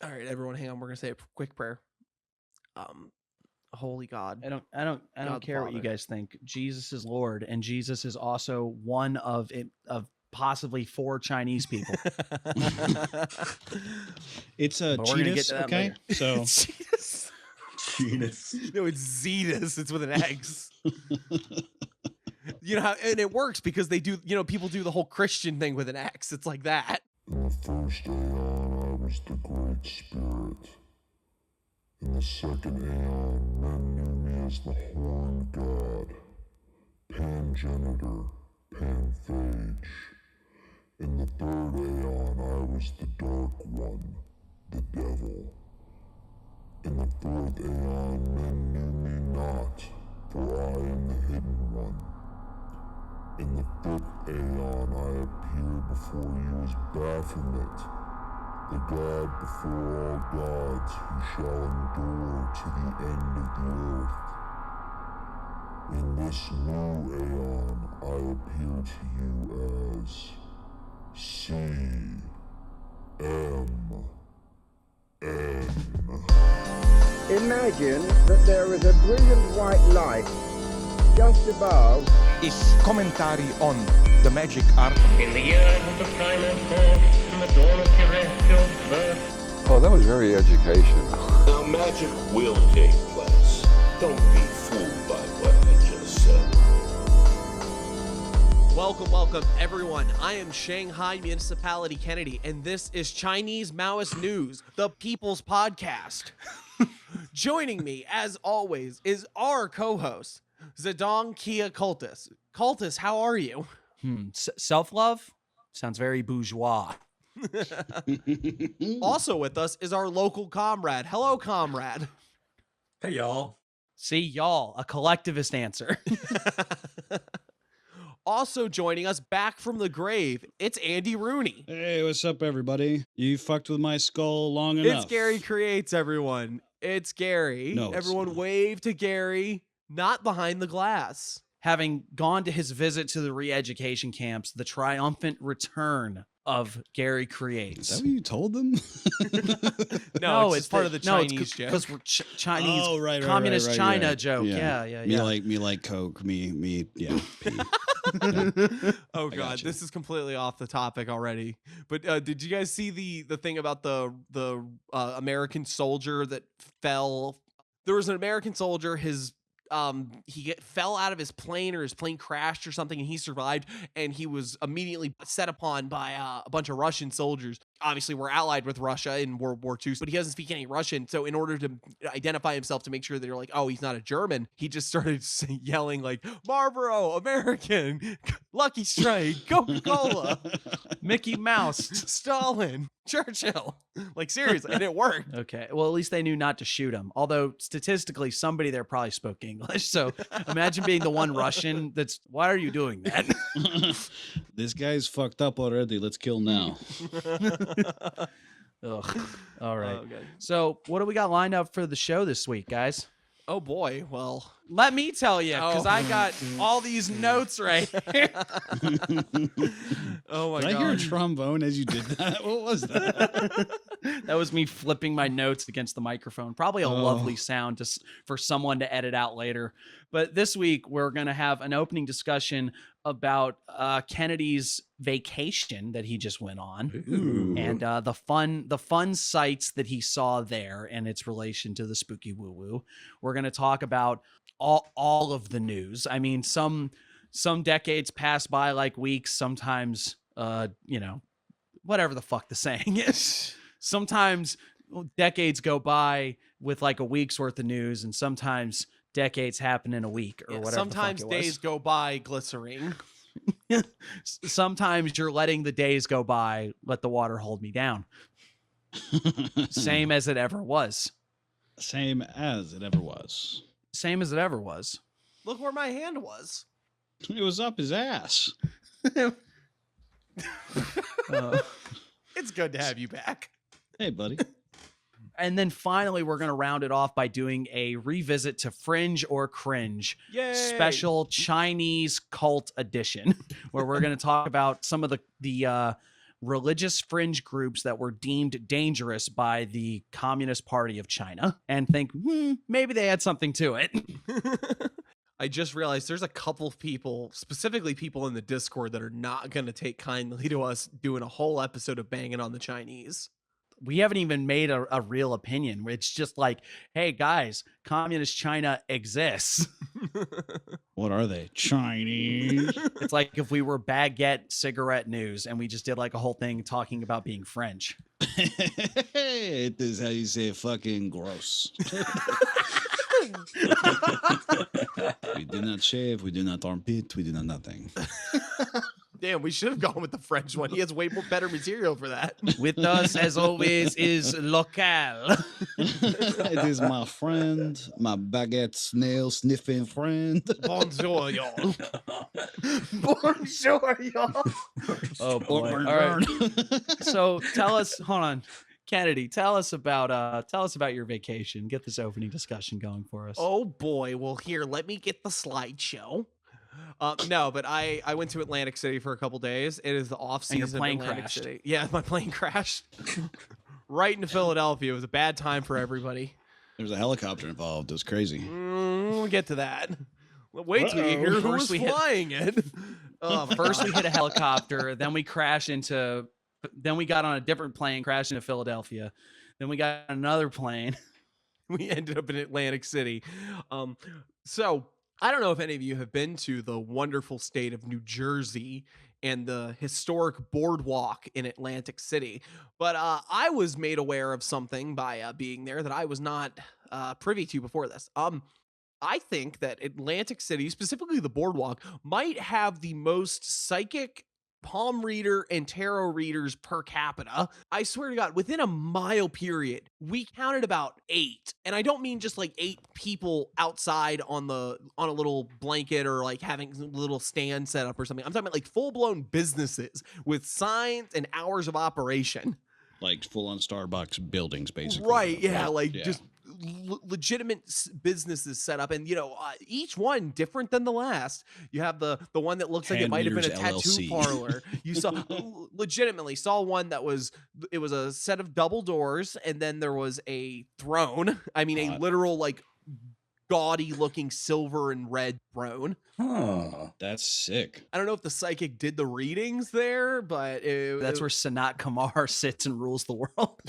All right, everyone, hang on. We're gonna say a quick prayer. Holy God. I don't God the care what you Father. guys think. Jesus is Lord, and Jesus is also one of possibly 4 Chinese people. It's a But we're gonna get Cheetus, to that okay? later. So Jesus. Genus. No, it's Zetus. It's with an X. You know how, and it works because they do. People do the whole Christian thing with an X. It's like that. In the first aeon, I was the Great Spirit. In the second aeon, men knew me as the Horned God, Pangenitor, Panphage. In the third aeon, I was the Dark One, the Devil. In the fourth aeon, men knew me not, for I am the Hidden One. In the fifth aeon, I appeared before you as Baphomet, the God before all gods, who shall endure to the end of the earth. In this new aeon, I appear to you as CMN. Imagine that there is a brilliant white light just above. Is commentary on the magic art. In the years of the primal force, in the dawn of terrestrial birth. Oh, that was very educational. Now magic will take place. Don't be fooled by what I just said. Welcome, everyone. I am Shanghai Municipality Kennedy, and this is Chinese Maoist News, the People's Podcast. Joining me, as always, is our co-host, Zedong Kia Cultus. Cultus, how are you? Self-love sounds very bourgeois. Also with us is our local comrade. Hello, comrade. Hey, y'all. See, y'all, a collectivist answer. Also joining us back from the grave, it's Andy Rooney. hey, what's up, everybody? You fucked with my skull long enough. It's Gary Creates, everyone. It's Gary. No, it's everyone not. wave to Gary, not behind the glass. Having gone to his visit to the re-education camps, the triumphant return of Gary Is Creates. that what you told them? No, it's part of the Chinese joke. because we're Chinese, Oh, right, communist right, China right. joke. Yeah. Me like Coke. Me. Yeah. Pee. Oh I God, got you. this is completely off the topic already. But did you guys see the thing about the American soldier that fell? There was an American soldier. Fell out of his plane, or his plane crashed or something, and he survived. And he was immediately set upon by a bunch of Russian soldiers. Obviously, we're allied with Russia in World War II, but he doesn't speak any Russian. So in order to identify himself, to make sure that they're like, oh, he's not a German, he just started yelling like, Marlboro, American, Lucky Strike, Coca-Cola, Mickey Mouse. Stalin, Churchill. Like, seriously, and it worked. Okay, well, at least they knew not to shoot him. Although, statistically, somebody there probably spoke English. So imagine being the one Russian that's, why are you doing that? This guy's fucked up already. Let's kill now. Ugh. All right. Oh, God. So what do we got lined up for the show this week, guys? Oh, boy. Well, Let me tell you, because Oh. I got all these notes right here. oh my Did God. I hear a trombone as you did that? What was that? That was me flipping my notes against the microphone. Probably a lovely sound for someone to edit out later. But this week, we're going to have an opening discussion about Kennedy's vacation that he just went on. Ooh. And the fun sights that he saw there and its relation to the spooky woo-woo. We're going to talk about all of the news. I mean, some decades pass by like weeks. Sometimes, whatever the fuck the saying is. Sometimes decades go by with like a week's worth of news, and sometimes decades happen in a week or whatever. Sometimes the fuck it was. days go by glycerine. Sometimes you're letting the days go by. Let the water hold me down. Same as it ever was. Same as it ever was. Same as it ever was. Look where my hand was. It was up his ass. It's good to have you back. Hey, buddy. And then finally, we're going to round it off by doing a revisit to Fringe or Cringe, Yay! special Chinese cult edition, where we're going to talk about some of the religious fringe groups that were deemed dangerous by the Communist Party of China and think, maybe they had something to it. I just realized there's a couple of people, specifically people in the Discord, that are not going to take kindly to us doing a whole episode of banging on the Chinese. We haven't even made a real opinion. It's just like, hey, guys, communist China exists. What are they? Chinese? It's like if we were Baguette Cigarette News and we just did like a whole thing talking about being French. It is how you say fucking gross. We do not shave, we do not armpit, we do not nothing. Damn, we should have gone with the French one. He has way more better material for that. With us, as always, is Local. It is my friend, my baguette snail sniffing friend. Bonjour, y'all. Bonjour, y'all. Oh boy! All right. So tell us, hold on, Kennedy. Tell us about your vacation. Get this opening discussion going for us. Oh boy. Well, here, let me get the slideshow. No, but I went to Atlantic City for a couple days. It is the off season of plane Atlantic crashed. City. Yeah, my plane crashed right into Philadelphia. It was a bad time for everybody. There was a helicopter involved. It was crazy. We'll get to that. Well, wait till you hear who was flying it. First we hit a helicopter, then we got on a different plane, crashed into Philadelphia. Then we got another plane. We ended up in Atlantic City. So I don't know if any of you have been to the wonderful state of New Jersey and the historic boardwalk in Atlantic City, but I was made aware of something by being there that I was not privy to before this. I think that Atlantic City, specifically the boardwalk, might have the most psychic palm reader and tarot readers per capita. I swear to God, within a mile period, we counted about 8. And I don't mean just like 8 people outside on a little blanket or like having a little stand set up or something. I'm talking about like full-blown businesses with signs and hours of operation. Like full-on Starbucks buildings, basically. Right, yeah, just legitimate businesses set up, and each one different than the last. You have the one that looks like it might have been a tattoo parlor. You legitimately saw one that was a set of double doors, and then there was a throne. I mean, a literal like gaudy looking silver and red throne. Huh. That's sick. I don't know if the psychic did the readings there, but that's where Sanat Kumar sits and rules the world.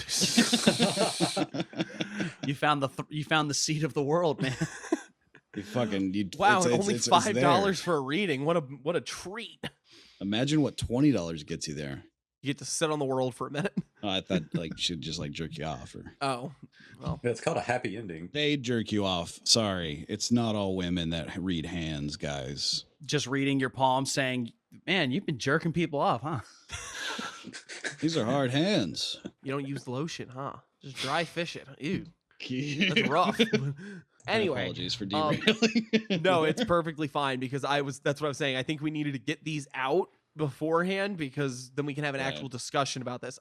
You found the seat of the world, man. Wow, only $5 for a reading. What a treat. Imagine what $20 gets you there. You get to sit on the world for a minute. Oh, I thought like should just like jerk you off or. Oh, well, it's called a happy ending. They jerk you off. Sorry, it's not all women that read hands, guys. Just reading your palm, saying, "Man, you've been jerking people off, huh?" These are hard hands. You don't use lotion, huh? Just dry fish it. Ew, that's rough. Anyway, apologies for derailing. No, it's perfectly fine because that's what I was saying. I think we needed to get these out beforehand because then we can have an actual discussion about this.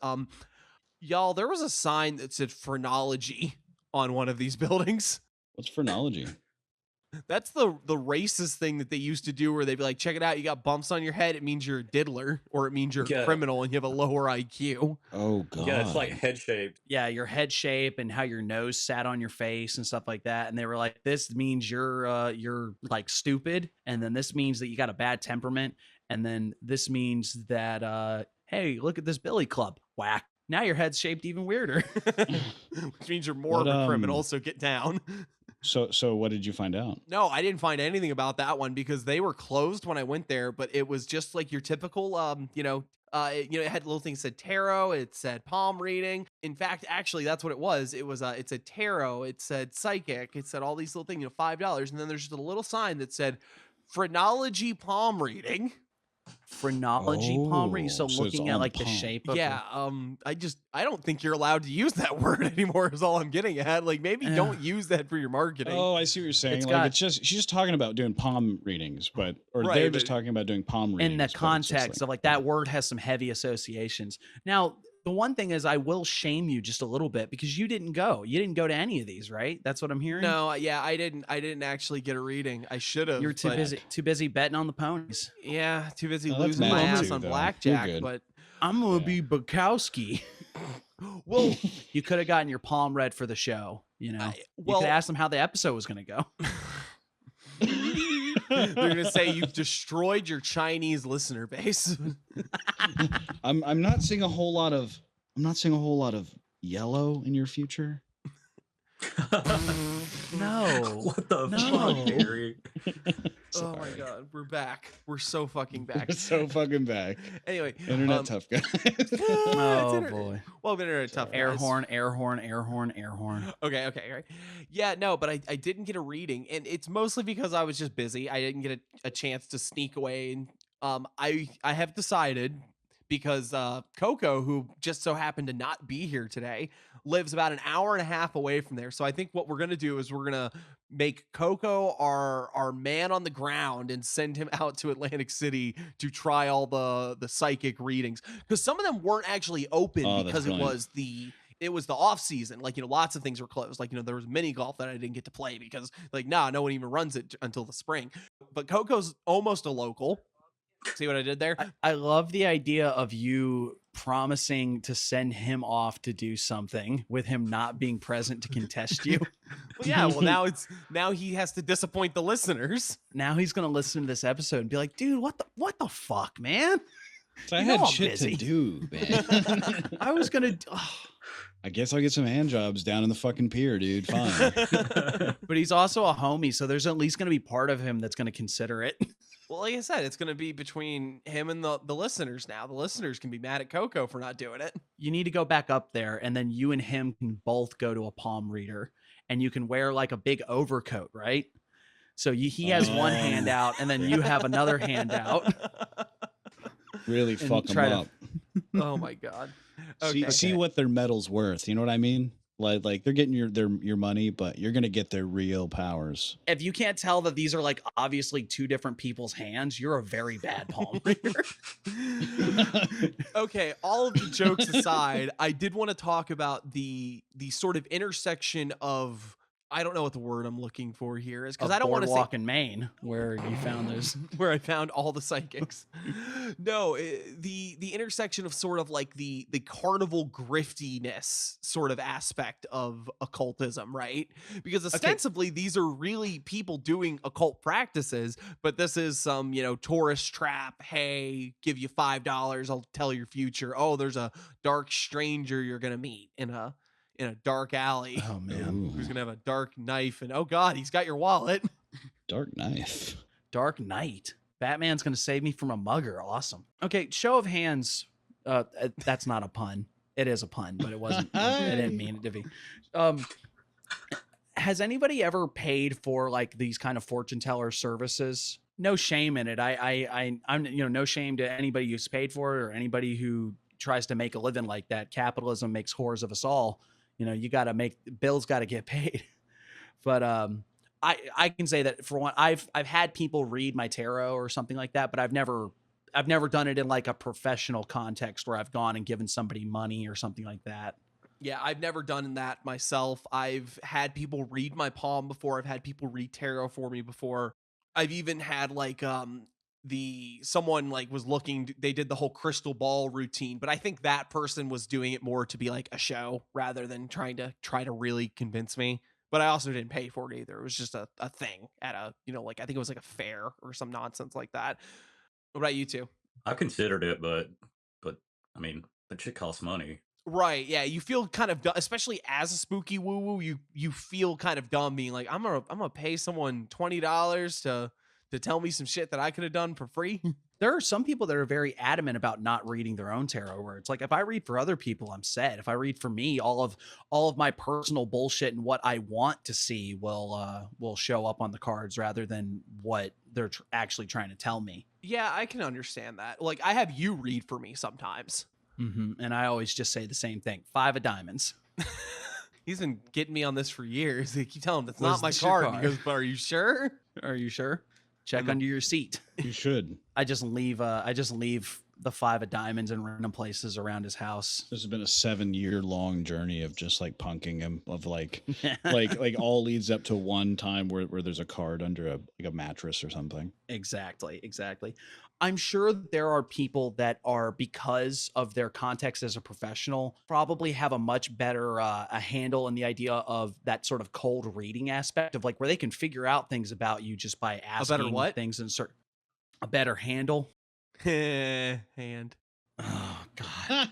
Y'all, there was a sign that said phrenology on one of these buildings. What's phrenology? That's the racist thing that they used to do where they'd be like, check it out, you got bumps on your head, it means you're a diddler, or it means you're a criminal and you have a lower IQ. Oh god. Yeah, it's like head shape. Yeah, your head shape and how your nose sat on your face and stuff like that. And they were like, this means you're like stupid, and then this means that you got a bad temperament, and then this means that hey, look at this billy club. Whack. Now your head's shaped even weirder. Which means you're more of a criminal, so get down. So what did you find out? No, I didn't find anything about that one because they were closed when I went there, but it was just like your typical it had little things that said tarot, it said palm reading. In fact, actually that's what it was. It said tarot, it said psychic, it said all these little things, $5, and then there's just a little sign that said phrenology palm reading. Phrenology palm reading. So looking at like the shape of I don't think you're allowed to use that word anymore is all I'm getting at. Like maybe don't use that for your marketing. Oh, I see what you're saying. She's just talking about doing palm readings, they're just talking about doing palm readings. In the context of like that word has some heavy associations. Now, the one thing is I will shame you just a little bit because you didn't go. You didn't go to any of these, right? That's what I'm hearing. No, yeah, I didn't actually get a reading. I should have. You're too busy betting on the ponies. Yeah, too busy losing my ass on blackjack. But I'm gonna be Bukowski. Well, you could have gotten your palm read for the show. You know, you could ask them how the episode was gonna go. They're gonna say you've destroyed your Chinese listener base. I'm not seeing a whole lot of yellow in your future. No. What the fuck, Gary? Oh my god, we're back. We're so fucking back. We're so fucking back. Anyway, Internet tough guy. Oh boy. Welcome to Internet Tough Guys. Air horn, air horn, air horn, air horn. Okay, all right. Yeah, no, but I didn't get a reading, and it's mostly because I was just busy. I didn't get a chance to sneak away, and I have decided, because Coco, who just so happened to not be here today, lives about an hour and a half away from there. So I think what we're gonna do is we're gonna make Coco our man on the ground and send him out to Atlantic City to try all the psychic readings, because some of them weren't actually open because it was the off season. Like, lots of things were closed. Like, there was mini golf that I didn't get to play because no one even runs it until the spring. But Coco's almost a local. See what I did there? I love the idea of you promising to send him off to do something with him not being present to contest you. Well, yeah. Well, now he has to disappoint the listeners. Now he's gonna listen to this episode and be like, "Dude, what the fuck, man? So I had shit to do, man. I was gonna." I guess I'll get some hand jobs down in the fucking pier, dude. Fine. But he's also a homie, so there's at least gonna be part of him that's gonna consider it. Well, like I said, it's going to be between him and the listeners now. The listeners can be mad at Coco for not doing it. You need to go back up there, and then you and him can both go to a palm reader, and you can wear like a big overcoat, right? So he has one hand out, and then you have another hand out. Really fuck them up. Oh my god. Okay. See what their metal's worth. You know what I mean? Like they're getting your money, but you're gonna get their real powers. If you can't tell that these are like obviously two different people's hands, you're a very bad palm reader. Okay, all of the jokes aside, I did want to talk about the sort of intersection of, I don't know what the word I'm looking for here is, because I don't want to say walk in Maine where you found those, where I found all the psychics. No, the intersection of sort of like the carnival griftiness sort of aspect of occultism, right? Because ostensibly these are really people doing occult practices, but this is some tourist trap. Hey, give you $5, I'll tell your future. Oh, there's a dark stranger you're gonna meet in a dark alley. Oh man. Who's gonna have a dark knife, and oh god, he's got your wallet. Dark knife. Dark Knight. Batman's gonna save me from a mugger. Awesome. Okay, show of hands. That's not a pun. It is a pun, but it wasn't. I didn't mean it to be. Has anybody ever paid for like these kind of fortune teller services? No shame in it. I'm no shame to anybody who's paid for it or anybody who tries to make a living like that. Capitalism makes whores of us all. You got to make bills, got to get paid. But I can say that for one, I've had people read my tarot or something like that, but I've never done it in like a professional context where I've gone and given somebody money or something like that. Yeah, I've never done that myself. I've had people read my palm before. I've had people read tarot for me before. I've even had like someone like was looking, they did the whole crystal ball routine, but I think that person was doing it more to be like a show rather than try to really convince me. But I also didn't pay for it either. It was just a thing at a, like I think it was like a fair or some nonsense like that. What about you two? I considered it, but I mean, that shit costs money. Right, yeah, you feel kind of dumb, especially as a spooky woo woo. You feel kind of dumb being like, I'm gonna pay someone $20 to tell me some shit that I could have done for free. There are some people that are very adamant about not reading their own tarot words. Like if I read for other people, I'm set. If I read for me, all of my personal bullshit and what I want to see will show up on the cards rather than what they're actually trying to tell me. Yeah, I can understand that. Like I have you read for me sometimes. Mm-hmm. And I always just say the same thing. 5 of diamonds. He's been getting me on this for years. They keep telling him it's not my card. He goes, but are you sure? Are you sure? Check under your seat. You should. I just leave the 5 of diamonds in random places around his house. This has been a 7-year-long journey of just like punking him, of like all leads up to one time where there's a card under a mattress or something. Exactly. I'm sure that there are people that are, because of their context as a professional, probably have a much better a handle in the idea of that sort of cold reading aspect of like where they can figure out things about you just by asking what? things and a better handle. Hand. Oh God.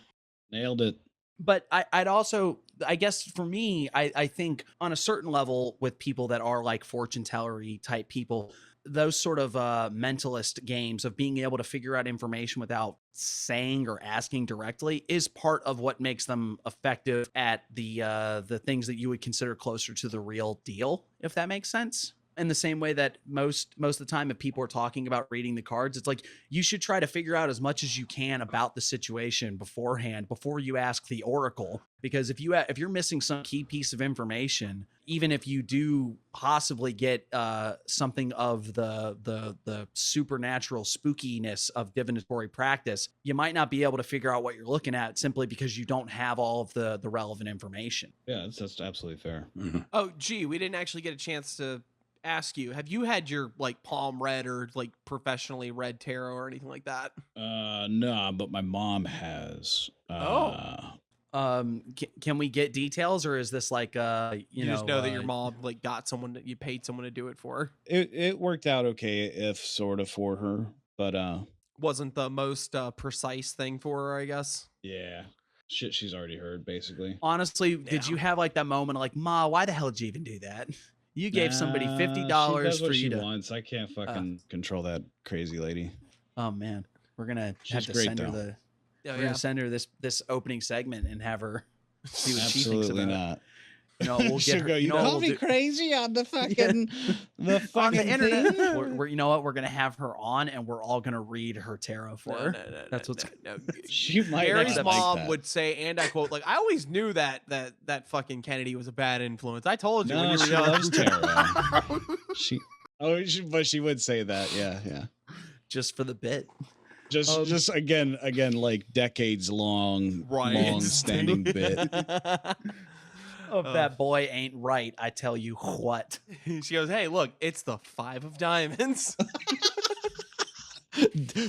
Nailed it. But I'd also, I guess for me, I think on a certain level with people that are like fortune tellery type people, those sort of mentalist games of being able to figure out information without saying or asking directly is part of what makes them effective at the things that you would consider closer to the real deal, if that makes sense. In the same way that most of the time if people are talking about reading the cards, it's like you should try to figure out as much as you can about the situation beforehand before you ask the oracle, because if you're missing some key piece of information, even if you do possibly get something of the supernatural spookiness of divinatory practice, you might not be able to figure out what you're looking at simply because you don't have all of the relevant information. Yeah, that's absolutely fair. Oh, gee, we didn't actually get a chance to ask you, have you had your like palm read or like professionally read tarot or anything like that? No, but my mom has. Can we get details, or is this like you just know that your mom like got someone that you paid someone to do it for? It worked out okay, if sort of for her, but wasn't the most precise thing for her, I guess. Yeah, shit she's already heard basically. Honestly, did you have like that moment of like, Ma, why the hell did you even do that? You gave somebody $50 for you to. Wants. I can't fucking control that crazy lady. Oh man, we're gonna She's have to great, send her though. we're gonna send her this opening segment and have her see what she thinks Absolutely about not. it. You know, we'll She'll get her. go, You know, call what me we'll do, crazy on the fucking the fucking on the internet. thing? We're you know what? We're gonna have her on, and we're all gonna read her tarot for her. That's what's. No. She might Gary's not mom like that. would say, and I quote, like, I always knew that fucking Kennedy was a bad influence. I told you when No, you were she young. loves tarot. But she would say that. Yeah. Just for the bit. Just again, like decades long standing bit. If that boy ain't right, I tell you what. She goes, hey, look, it's the 5 of diamonds.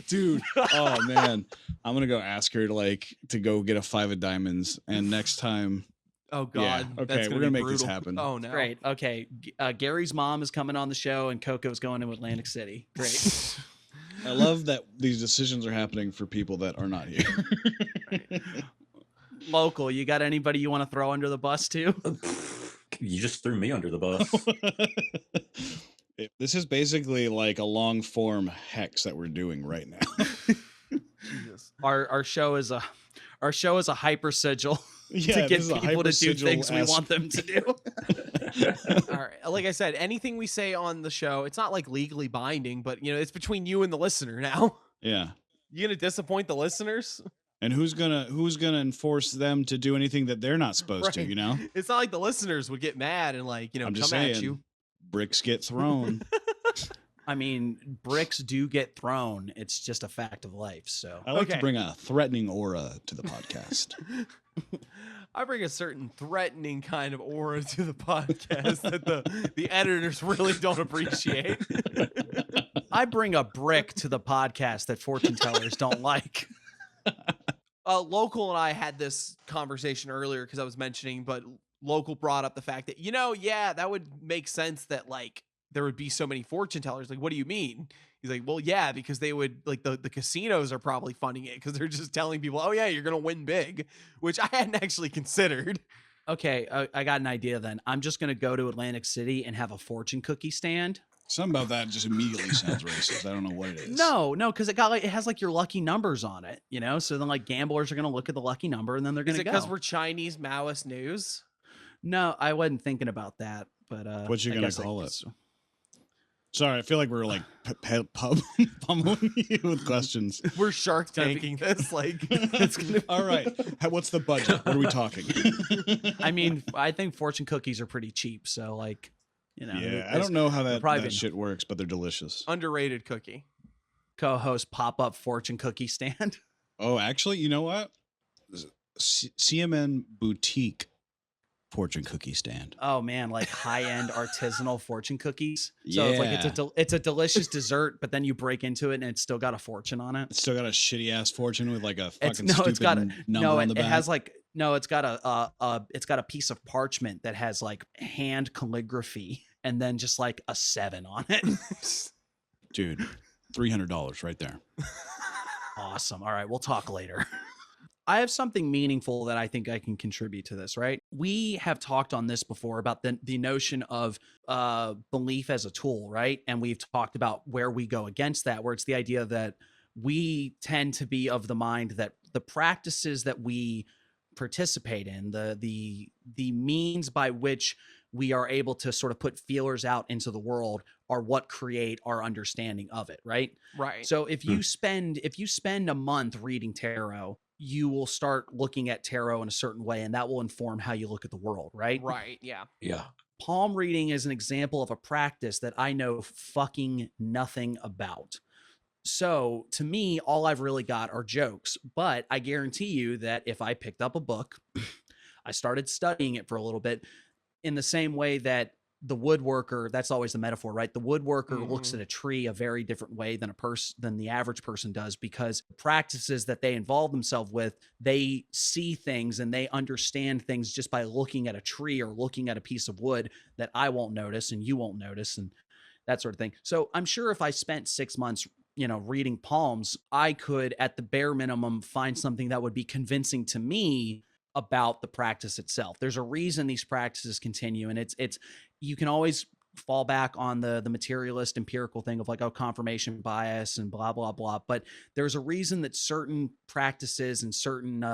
Dude, oh man, I'm gonna go ask her to go get a 5 of diamonds, and next time. Oh God. Yeah, okay, that's we're gonna make brutal. this happen. Oh no. Great. Okay. Gary's mom is coming on the show, and Coco's going to Atlantic City. Great. I love that these decisions are happening for people that are not here. Right. Local, you got anybody you want to throw under the bus too? You just threw me under the bus. This is basically like a long form hex that we're doing right now. Jesus. Our show is a hyper sigil Yeah, to get people to do things we want them to do. All right. Like I said, anything we say on the show, it's not like legally binding, but it's between you and the listener now. Yeah. You gonna disappoint the listeners? And who's gonna enforce them to do anything that they're not supposed to? Right. You know, It's not like the listeners would get mad and I'm come just at saying, you. bricks get thrown. I mean, bricks do get thrown. It's just a fact of life. So I like to bring a threatening aura to the podcast. I bring a certain threatening kind of aura to the podcast that the editors really don't appreciate. I bring a brick to the podcast that fortune tellers don't like. Local and I had this conversation earlier because I was mentioning, but Local brought up the fact that, that would make sense that like there would be so many fortune tellers. Like, what do you mean? He's like, well, yeah, because they would like the casinos are probably funding it because they're just telling people, oh yeah, you're going to win big, which I hadn't actually considered. Okay, I got an idea then. I'm just going to go to Atlantic City and have a fortune cookie stand. Something about that just immediately sounds racist. I don't know what it is. No, because it has like your lucky numbers on it, So then like gamblers are going to look at the lucky number and then they're going to go. Is it because we're Chinese Maoist news? No, I wasn't thinking about that. But what you going to call it? Sorry, I feel like we're like pummeling you with questions. We're Shark Tanking this. Like, it's gonna all right. What's the budget? What are we talking? I mean, I think fortune cookies are pretty cheap. So like, yeah, I don't know how that shit works, but they're delicious. Underrated cookie. Co-host pop-up fortune cookie stand. Oh, actually, you know what? CMN Boutique fortune cookie stand. Oh man, like high-end artisanal fortune cookies. So it's like it's a delicious dessert, but then you break into it and it's still got a fortune on it. It's still got a shitty ass fortune with like a It's fucking no, stupid it's got a number no, on the it back. has like no, it's got a piece of parchment that has like hand calligraphy and then just like a 7 on it. Dude, $300 right there. Awesome. All right, we'll talk later. I have something meaningful that I think I can contribute to this, right? We have talked on this before about the notion of belief as a tool, right? And we've talked about where we go against that, where it's the idea that we tend to be of the mind that the practices that we participate in, the means by which we are able to sort of put feelers out into the world are what create our understanding of it, right? Right. So if you spend a month reading tarot, you will start looking at tarot in a certain way, and that will inform how you look at the world, right? Right. Yeah. Yeah. Palm reading is an example of a practice that I know fucking nothing about. So to me, all I've really got are jokes, but I guarantee you that if I picked up a book, I started studying it for a little bit, in the same way that the woodworker, that's always the metaphor, right? The woodworker looks at a tree a very different way than the average person does, because practices that they involve themselves with, they see things and they understand things just by looking at a tree or looking at a piece of wood that I won't notice and you won't notice and that sort of thing. So I'm sure if I spent 6 months, reading palms, I could at the bare minimum find something that would be convincing to me about the practice itself. There's a reason these practices continue, and it's you can always fall back on the materialist empirical thing of like, oh, confirmation bias and blah blah blah, but there's a reason that certain practices and certain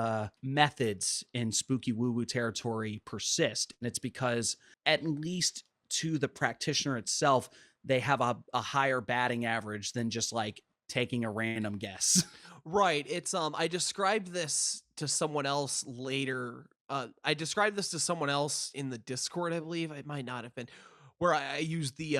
methods in spooky woo-woo territory persist, and it's because at least to the practitioner itself, they have a higher batting average than just like taking a random guess. Right. It's I described this to someone else later. I described this to someone else in the Discord, I believe. It might not have been, where I used the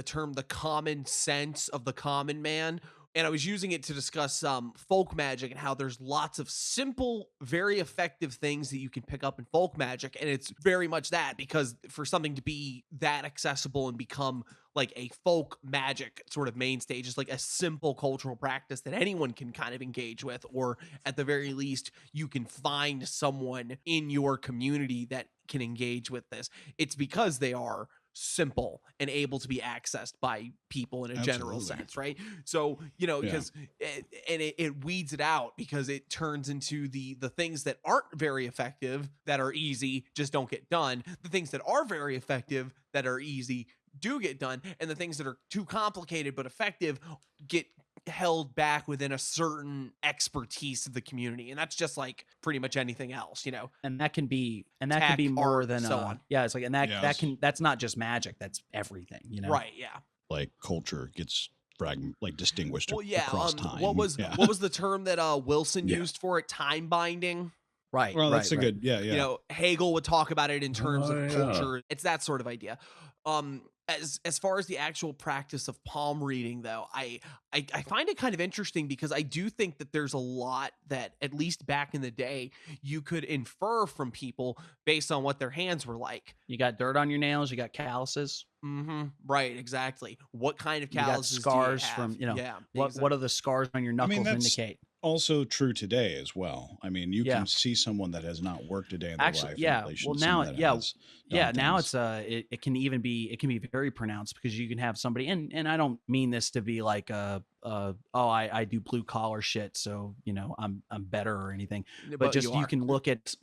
term the common sense of the common man. And I was using it to discuss folk magic and how there's lots of simple, very effective things that you can pick up in folk magic. And it's very much that, because for something to be that accessible and become like a folk magic sort of mainstay, just like a simple cultural practice that anyone can kind of engage with, or at the very least, you can find someone in your community that can engage with this. It's because they are simple and able to be accessed by people in a general sense, right? So because it weeds it out, because it turns into the things that aren't very effective, that are easy, just don't get done. The things that are very effective, that are easy, do get done, and the things that are too complicated but effective get held back within a certain expertise of the community. And that's just like pretty much anything else, and that can be Tech, more art, than so on. yeah, it's like, and that's not just magic, that's everything, right? Yeah. Like culture gets distinguished Well, yeah. across time. What was the term that Wilson used for it? Time binding. Right. Well, that's right. a good, yeah. Hegel would talk about it in terms of culture. It's that sort of idea. As far as the actual practice of palm reading, though, I find it kind of interesting, because I do think that there's a lot that, at least back in the day, you could infer from people based on what their hands were like. You got dirt on your nails, you got calluses. Mm-hmm. Right, exactly. What kind of calluses? You got scars do you have? from, Yeah. What do the scars on your knuckles indicate? Also true today as well. I mean, you can see someone that has not worked a day in their life. Well, now, now it's it can be very pronounced, because you can have somebody, and I don't mean this to be like I do blue collar shit, so I'm better or anything, but just you can look at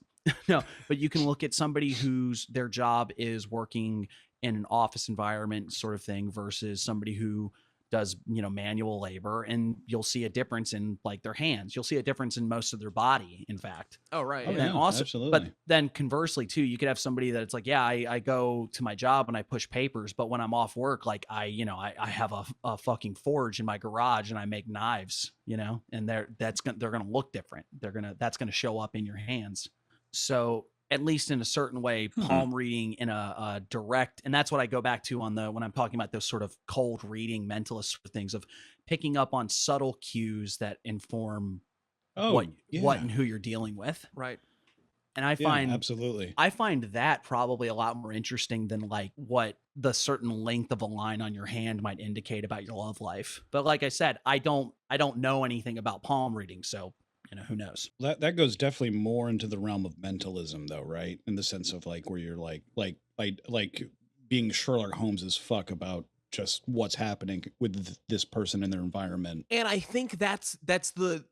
but you can look at somebody whose their job is working in an office environment sort of thing versus somebody who does manual labor, and you'll see a difference in like their hands. You'll see a difference in most of their body, in fact. Oh, right. And then also, absolutely. But then conversely too, you could have somebody that it's like, I go to my job and I push papers, but when I'm off work, like I have a fucking forge in my garage and I make knives, and they're gonna look different. That's gonna show up in your hands. So at least in a certain way, palm reading in a direct, and that's what I go back to when I'm talking about those sort of cold reading mentalist things of picking up on subtle cues that inform what and who you're dealing with. Right. And I find absolutely. I find that probably a lot more interesting than like what the certain length of a line on your hand might indicate about your love life. But like I said, I don't know anything about palm reading, so who knows? That goes definitely more into the realm of mentalism, though, right? In the sense of like where you're like being Sherlock Holmes as fuck about just what's happening with this person in their environment. And I think that's the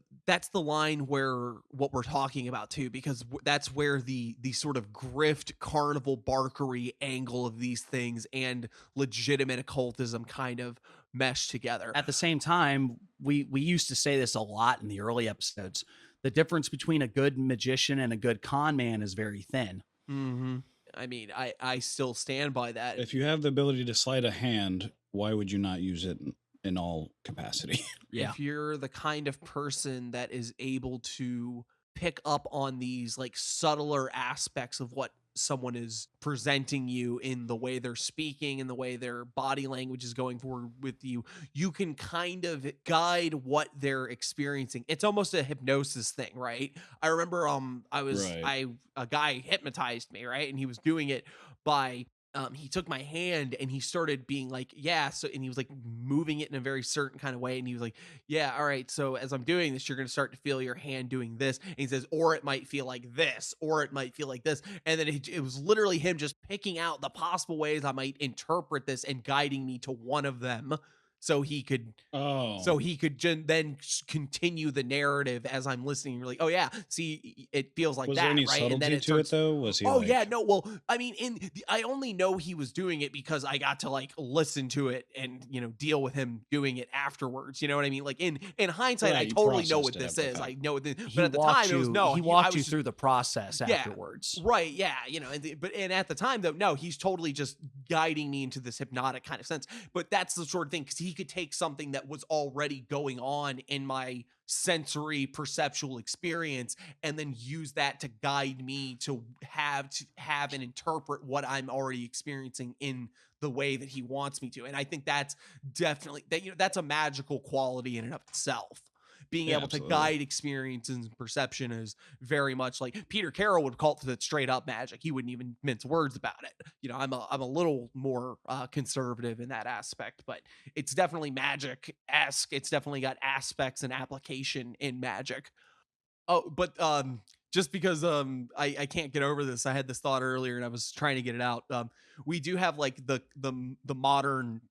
line where what we're talking about too, because that's where the sort of grift carnival barkery angle of these things and legitimate occultism kind of mesh together. At the same time, we used to say this a lot in the early episodes. The difference between a good magician and a good con man is very thin. Mm-hmm. I mean, I still stand by that. If you have the ability to sleight a hand, why would you not use it in all capacity? Yeah. If you're the kind of person that is able to pick up on these like subtler aspects of what someone is presenting you in the way they're speaking and the way their body language is going forward with you, you can kind of guide what they're experiencing. It's almost a hypnosis thing, right? I remember a guy hypnotized me, right? And he was doing it by he took my hand and he started being like, yeah. So, and he was like moving it in a very certain kind of way. And he was like, yeah, all right. So as I'm doing this, you're going to start to feel your hand doing this. And he says, or it might feel like this, or it might feel like this. And then it was literally him just picking out the possible ways I might interpret this and guiding me to one of them. So he could, then continue the narrative as I'm listening. You're like, oh yeah, see, it feels like was that, there any right? subtlety And then to it though? Was he? Oh yeah, no. Well, I mean, I only know he was doing it because I got to like listen to it and deal with him doing it afterwards. You know what I mean? Like in hindsight, Right, I you totally know what processed this it is. after I know, but He at the time, it was no. He walked you through the process Yeah, afterwards. right? Yeah, and at the time though, no, he's totally just guiding me into this hypnotic kind of sense. But that's the sort of thing because he could take something that was already going on in my sensory perceptual experience and then use that to guide me to have and interpret what I'm already experiencing in the way that he wants me to. And I think that's definitely that's a magical quality in and of itself. Being able to guide experiences and perception is very much like Peter Carroll would call it straight up magic. He wouldn't even mince words about it. I'm a little more conservative in that aspect, but it's definitely magic-esque. It's definitely got aspects and application in magic. Oh, but just because I can't get over this, I had this thought earlier and I was trying to get it out. We do have like the modern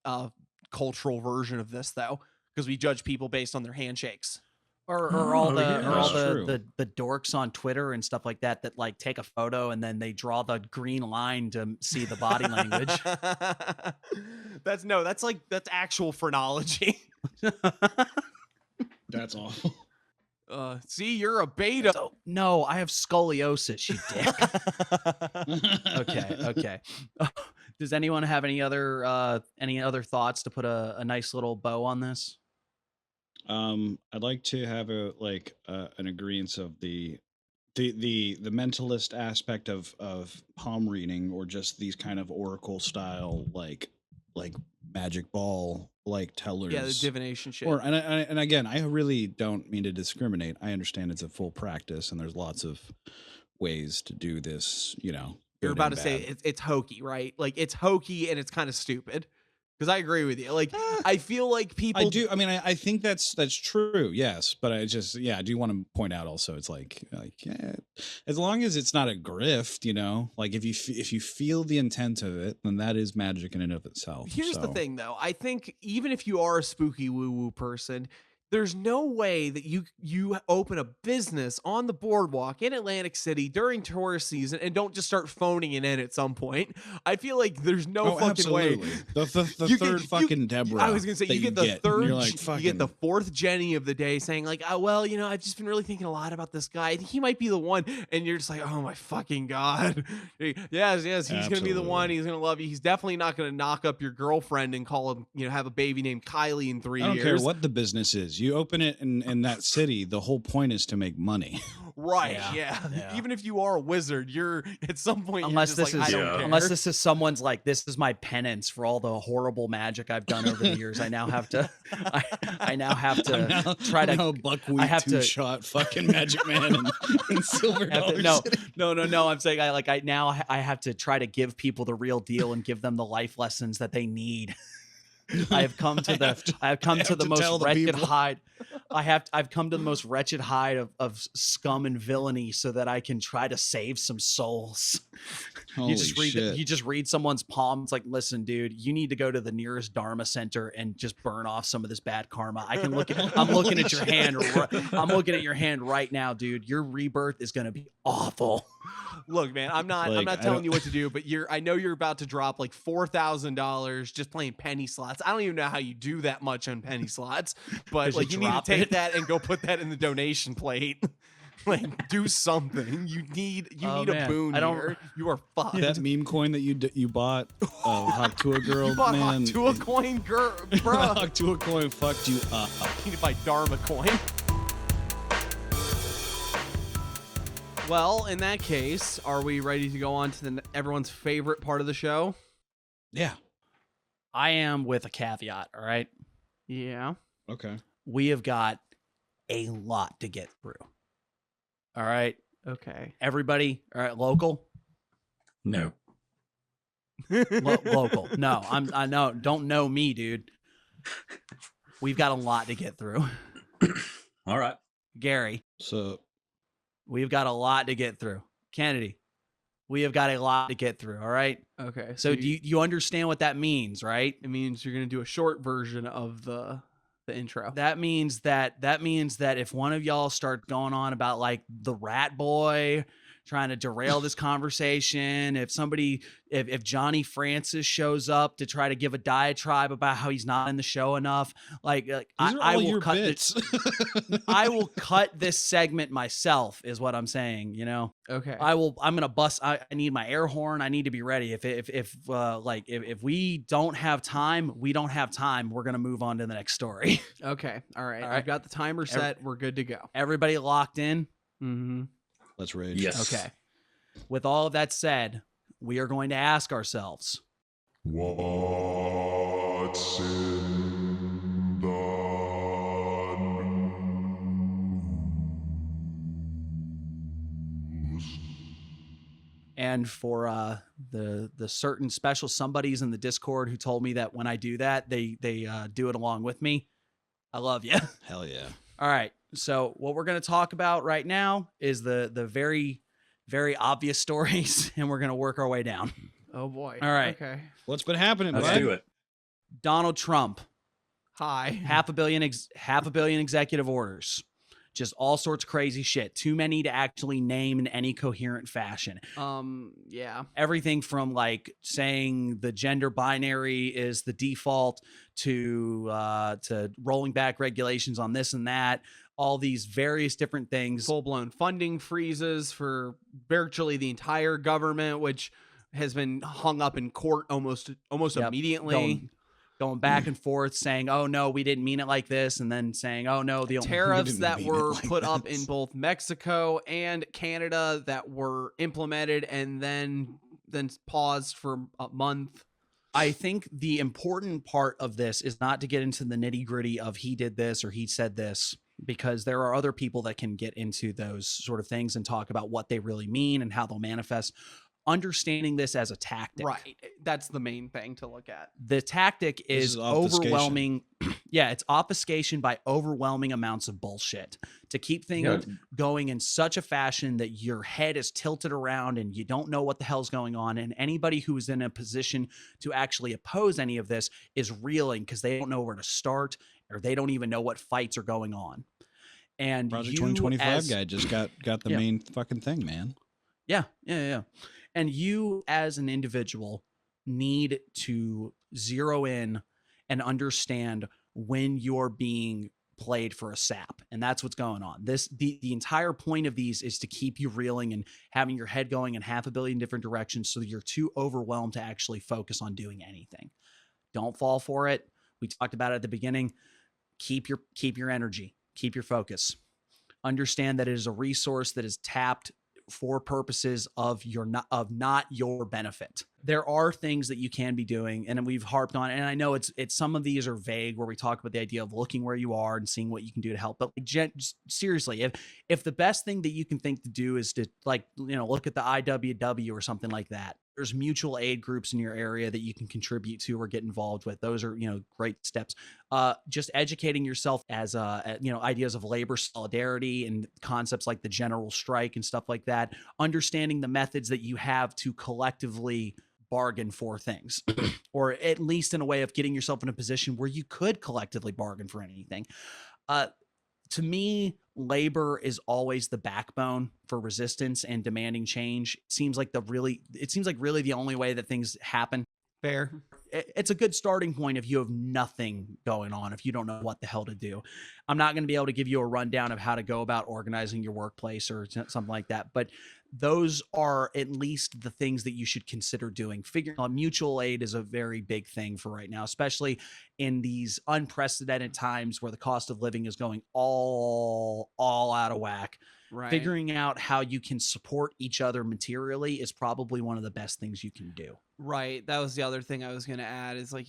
cultural version of this though, because we judge people based on their handshakes. Or all True. the dorks on Twitter and stuff like that like take a photo and then they draw the green line to see the body language. That's actual phrenology. That's awful. See, you're a beta. No, I have scoliosis, you dick. Okay. Does anyone have any other thoughts to put a nice little bow on this? I'd like to have an agreeance of the mentalist aspect of palm reading or just these kind of oracle style like magic ball like tellers. Yeah, the divination shit. And again, I really don't mean to discriminate. I understand it's a full practice and there's lots of ways to do this. You're about to say it's hokey, right? Like it's hokey and it's kind of stupid. Because I agree with you. Like, I feel like people. I do. I mean, I think that's true. Yes, but I do want to point out also. It's like as long as it's not a grift, like if you feel the intent of it, then that is magic in and of itself. Here's the thing, though. I think even if you are a spooky woo woo person, there's no way that you open a business on the boardwalk in Atlantic City during tourist season and don't just start phoning it in at some point. I feel like there's no fucking way. The third fucking Deborah. I was gonna say you get the third. You get the fourth Jenny of the day saying like, oh, well, I've just been really thinking a lot about this guy. I think he might be the one. And you're just like, oh my fucking god. Yes, he's gonna be the one. He's gonna love you. He's definitely not gonna knock up your girlfriend and call him, have a baby named Kylie in 3 years. I don't care what the business is. is. You open it in that city, the whole point is to make money. Right. Yeah. Yeah. Even if you are a wizard, you're at some point. Unless you're just this like, is I don't care. unless this is someone's like, this is my penance for all the horrible magic I've done over the years. I now have to I now have to try to buckwheat I have to two-shot fucking Magic Man and Silver Dollar City. No. I'm saying I have to try to give people the real deal and give them the life lessons that they need. I've come to the most wretched height. I've come to the most wretched height of scum and villainy so that I can try to save some souls. Holy You just read someone's palm. It's like, listen, dude, you need to go to the nearest Dharma center and just burn off some of this bad karma. I'm looking at your hand. I'm looking at your hand right now, dude. Your rebirth is going to be awful. Look, man, I'm not telling you what to do, but I know you're about to drop like $4,000 just playing penny slots. I don't even know how you do that much on penny slots, but like you need to take that and go put that in the donation plate. Like, do something. You need a boon here. You are fucked. That meme coin that you bought of Haktua Girl, you bought man. Haktua coin, girl, bro. Haktua coin fucked you up. You need to buy Dharma coin. Well, in that case, are we ready to go on to everyone's favorite part of the show? Yeah. I am, with a caveat, all right? Yeah. Okay. We have got a lot to get through. All right? Okay. Everybody, all right, local? No. Local. No, I know. Don't know me, dude. We've got a lot to get through. All right. Gary. So we've got a lot to get through. Kennedy, we have got a lot to get through. All right. Okay. So do you understand what that means, right? It means you're going to do a short version of the intro. That means that if one of y'all start going on about like the rat boy trying to derail this conversation, if Johnny Francis shows up to try to give a diatribe about how he's not in the show enough, I will cut this. I will cut this segment myself, is what I'm saying. You know. Okay. I'm gonna bust. I need my air horn. I need to be ready. If we don't have time, we don't have time. We're gonna move on to the next story. Okay. All right. I've got the timer set. We're good to go. Everybody locked in? Mm-hmm. Let's rage. Yes. Okay. With all of that said, we are going to ask ourselves, what's in the news? and for the certain special somebodies in the Discord who told me that when I do that, they do it along with me. I love you. Hell yeah. All right. So what we're going to talk about right now is the very, very obvious stories, and we're going to work our way down. Oh boy. All right. Okay. What's been happening, Let's bud? do it. Donald Trump, Hi. half a billion executive orders, just all sorts of crazy shit. Too many to actually name in any coherent fashion. Yeah. Everything from like saying the gender binary is the default to rolling back regulations on this and that. All these various different things. Full-blown funding freezes for virtually the entire government, which has been hung up in court almost Yep. immediately. Going back and forth saying, oh no, we didn't mean it like this, and then saying, oh no, the Tariffs that mean it were like put up this. in both Mexico and Canada that were implemented and then paused for a month. I think the important part of this is not to get into the nitty-gritty of he did this or he said this, because there are other people that can get into those sort of things and talk about what they really mean and how they'll manifest. Understanding this as a tactic. Right. That's the main thing to look at. The tactic This is obfuscation. overwhelming. Yeah, it's obfuscation by overwhelming amounts of bullshit to keep things going in such a fashion that your head is tilted around and you don't know what the hell's going on. And anybody who is in a position to actually oppose any of this is reeling because they don't know where to start or they don't even know what fights are going on. And Project you 2025 guy just got the Yeah. main fucking thing, man. Yeah. And you as an individual need to zero in and understand when you're being played for a sap. And that's what's going on. The entire point of these is to keep you reeling and having your head going in half a billion different directions so that you're too overwhelmed to actually focus on doing anything. Don't fall for it. We talked about it at the beginning. keep your energy, keep your focus. Understand that it is a resource that is tapped for purposes of not your benefit. There are things that you can be doing, and we've harped on, and I know it's some of these are vague, where we talk about the idea of looking where you are and seeing what you can do to help. But seriously, if the best thing that you can think to do is to, like, look at the IWW or something like that, there's mutual aid groups in your area that you can contribute to or get involved with. Those are, great steps. Just educating yourself as ideas of labor solidarity and concepts like the general strike and stuff like that. Understanding the methods that you have to collectively bargain for things, or at least in a way of getting yourself in a position where you could collectively bargain for anything. To me, labor is always the backbone for resistance and demanding change. It seems like really the only way that things happen. Fair. It's a good starting point if you have nothing going on, if you don't know what the hell to do. I'm not going to be able to give you a rundown of how to go about organizing your workplace or something like that, but those are at least the things that you should consider doing. Figuring out mutual aid is a very big thing for right now, especially in these unprecedented times where the cost of living is going all out of whack. Right. Figuring out how you can support each other materially is probably one of the best things you can do. Right. That was the other thing I was going to add is, like,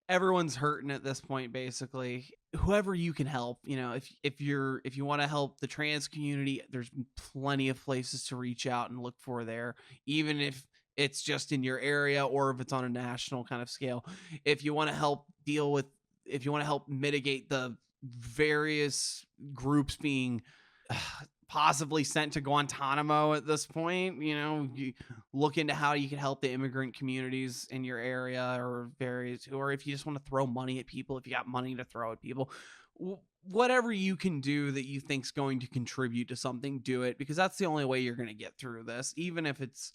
everyone's hurting at this point, basically. Whoever you can help, if you want to help the trans community, there's plenty of places to reach out and look for there, even if it's just in your area or if it's on a national kind of scale. If you want to help mitigate the various groups being possibly sent to Guantanamo at this point, you look into how you can help the immigrant communities in your area, or if you just want to throw money at people, if you got money to throw at people, whatever you can do that you think's going to contribute to something, do it, because that's the only way you're going to get through this. Even if it's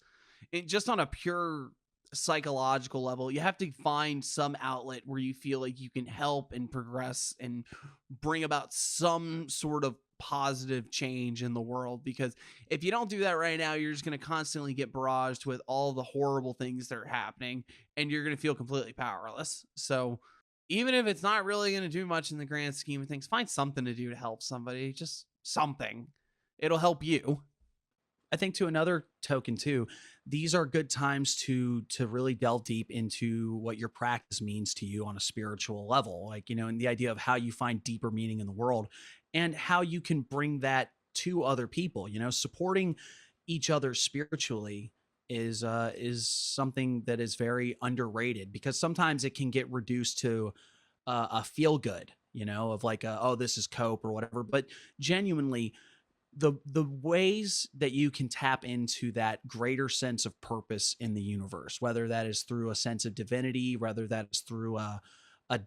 just on a pure psychological level, you have to find some outlet where you feel like you can help and progress and bring about some sort of positive change in the world. Because if you don't do that right now, you're just going to constantly get barraged with all the horrible things that are happening, and you're going to feel completely powerless. So even if it's not really going to do much in the grand scheme of things, find something to do to help somebody. Just something. It'll help you. I think, to another token too, these are good times to really delve deep into what your practice means to you on a spiritual level, like, and the idea of how you find deeper meaning in the world and how you can bring that to other people. Supporting each other spiritually is something that is very underrated, because sometimes it can get reduced to a feel good, of like, oh, this is cope or whatever. But genuinely, the ways that you can tap into that greater sense of purpose in the universe, whether that is through a sense of divinity, whether that is through a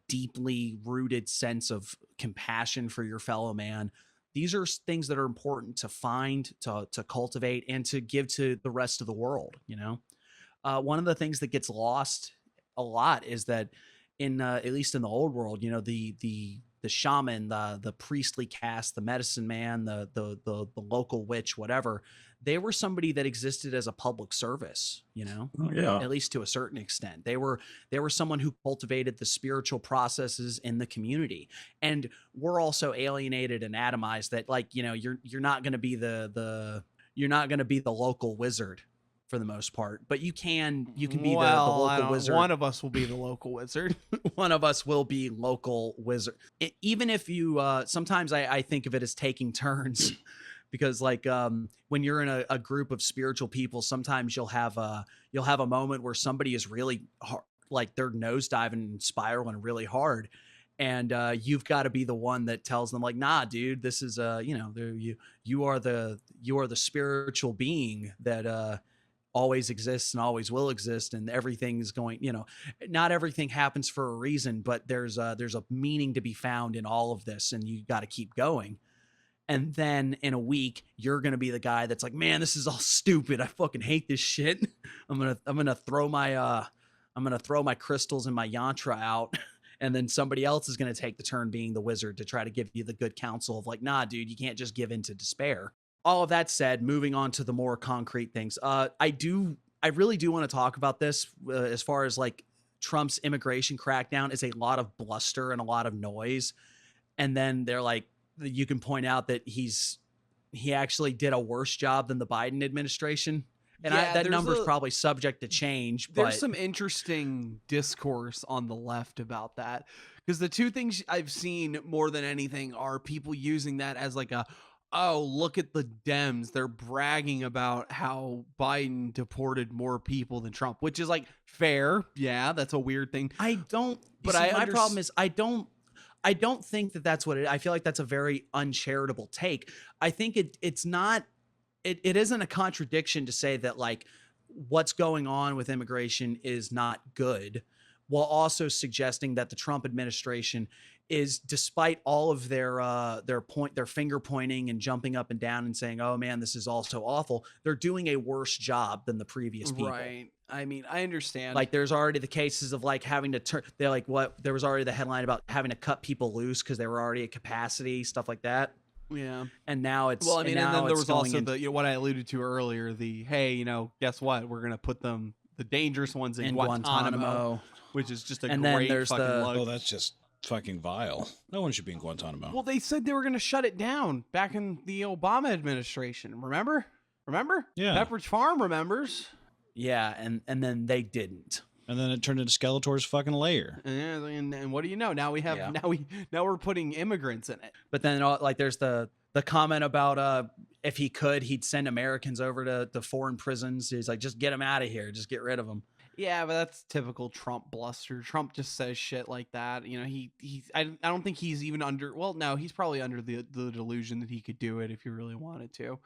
deeply rooted sense of compassion for your fellow man, these are things that are important to find, to cultivate, and to give to the rest of the world. One of the things that gets lost a lot is that at least in the old world, the shaman, the priestly caste, the medicine man, the local witch, whatever, they were somebody that existed as a public service, Oh, yeah. at least to a certain extent. They were someone who cultivated the spiritual processes in the community. And we're also alienated and atomized that, like, you're not going to be you're not going to be the local wizard for the most part, but you can be the local wizard. One of us will be the local wizard. One of us will be local wizard. Even if you, sometimes I think of it as taking turns, because like, when you're in a group of spiritual people, sometimes you'll have a moment where somebody is really hard, like they're nosediving and spiraling really hard. And you've got to be the one that tells them, like, nah, dude, this is, you are the spiritual being that, always exists and always will exist, and everything's going, not everything happens for a reason, but there's a meaning to be found in all of this, and you got to keep going. And then in a week, you're going to be the guy that's like, man, this is all stupid. I fucking hate this shit. I'm going to throw my crystals and my yantra out. And then somebody else is going to take the turn being the wizard to try to give you the good counsel of like, nah, dude, you can't just give in to despair. All of that said, moving on to the more concrete things, I really do want to talk about this as far as like Trump's immigration crackdown is a lot of bluster and a lot of noise. And then they're like, you can point out that he actually did a worse job than the Biden administration. And that number is probably subject to change. But there's some interesting discourse on the left about that, because the two things I've seen more than anything are people using that as like oh, look at the Dems. They're bragging about how Biden deported more people than Trump, which is like fair. Yeah, that's a weird thing. My problem is I don't think that that's what it is. I feel like that's a very uncharitable take. I think it's not. It isn't a contradiction to say that like what's going on with immigration is not good, while also suggesting that the Trump administration is, despite all of their finger pointing and jumping up and down and saying, "Oh man, this is all so awful," they're doing a worse job than the previous people. Right. I mean, I understand. Like, there's already the cases of like having to turn. They're like, what? There was already the headline about having to cut people loose because they were already at capacity, stuff like that. Yeah. And now it's, well, I mean, and then there was also the what I alluded to earlier, the, hey, guess what? We're going to put the dangerous ones in Guantanamo, which is just a great fucking look. Oh, that's just fucking vile. No one should be in Guantanamo. Well, they said they were going to shut it down back in the Obama administration. Remember? Yeah. Pepperidge Farm remembers. Yeah, and then they didn't. And then it turned into Skeletor's fucking lair. And what do you know? Now we have now we're putting immigrants in it. But then like there's the comment about if he could, he'd send Americans over to foreign prisons. He's like, just get them out of here, just get rid of them. Yeah, but that's typical Trump bluster. Trump just says shit like that. I don't think he's even under. Well, no, he's probably under the delusion that he could do it if he really wanted to.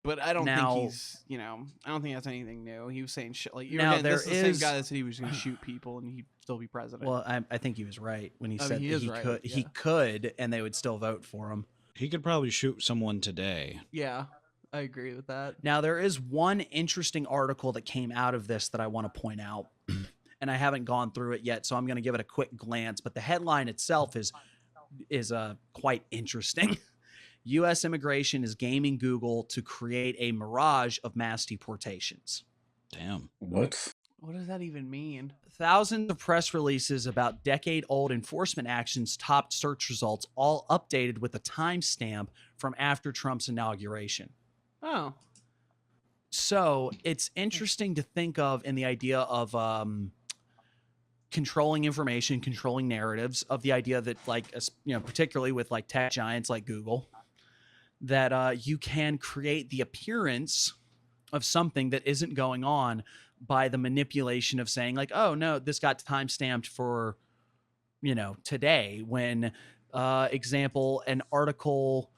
But I don't think he's, I don't think that's anything new. He was saying shit like, this is the same guy that said he was going to shoot people and he'd still be president. Well, I think he was right when he said that he could, and they would still vote for him. He could probably shoot someone today. Yeah, I agree with that. Now, there is one interesting article that came out of this that I want to point out, and I haven't gone through it yet, so I'm going to give it a quick glance. But the headline itself is quite interesting. U.S. immigration is gaming Google to create a mirage of mass deportations. Damn. What? What does that even mean? Thousands of press releases about decade-old enforcement actions topped search results, all updated with a timestamp from after Trump's inauguration. Oh. So it's interesting to think of in the idea of controlling information, controlling narratives, of the idea that, like, particularly with like tech giants like Google, that you can create the appearance of something that isn't going on by the manipulation of saying like, oh no, this got timestamped for, today, when example, an article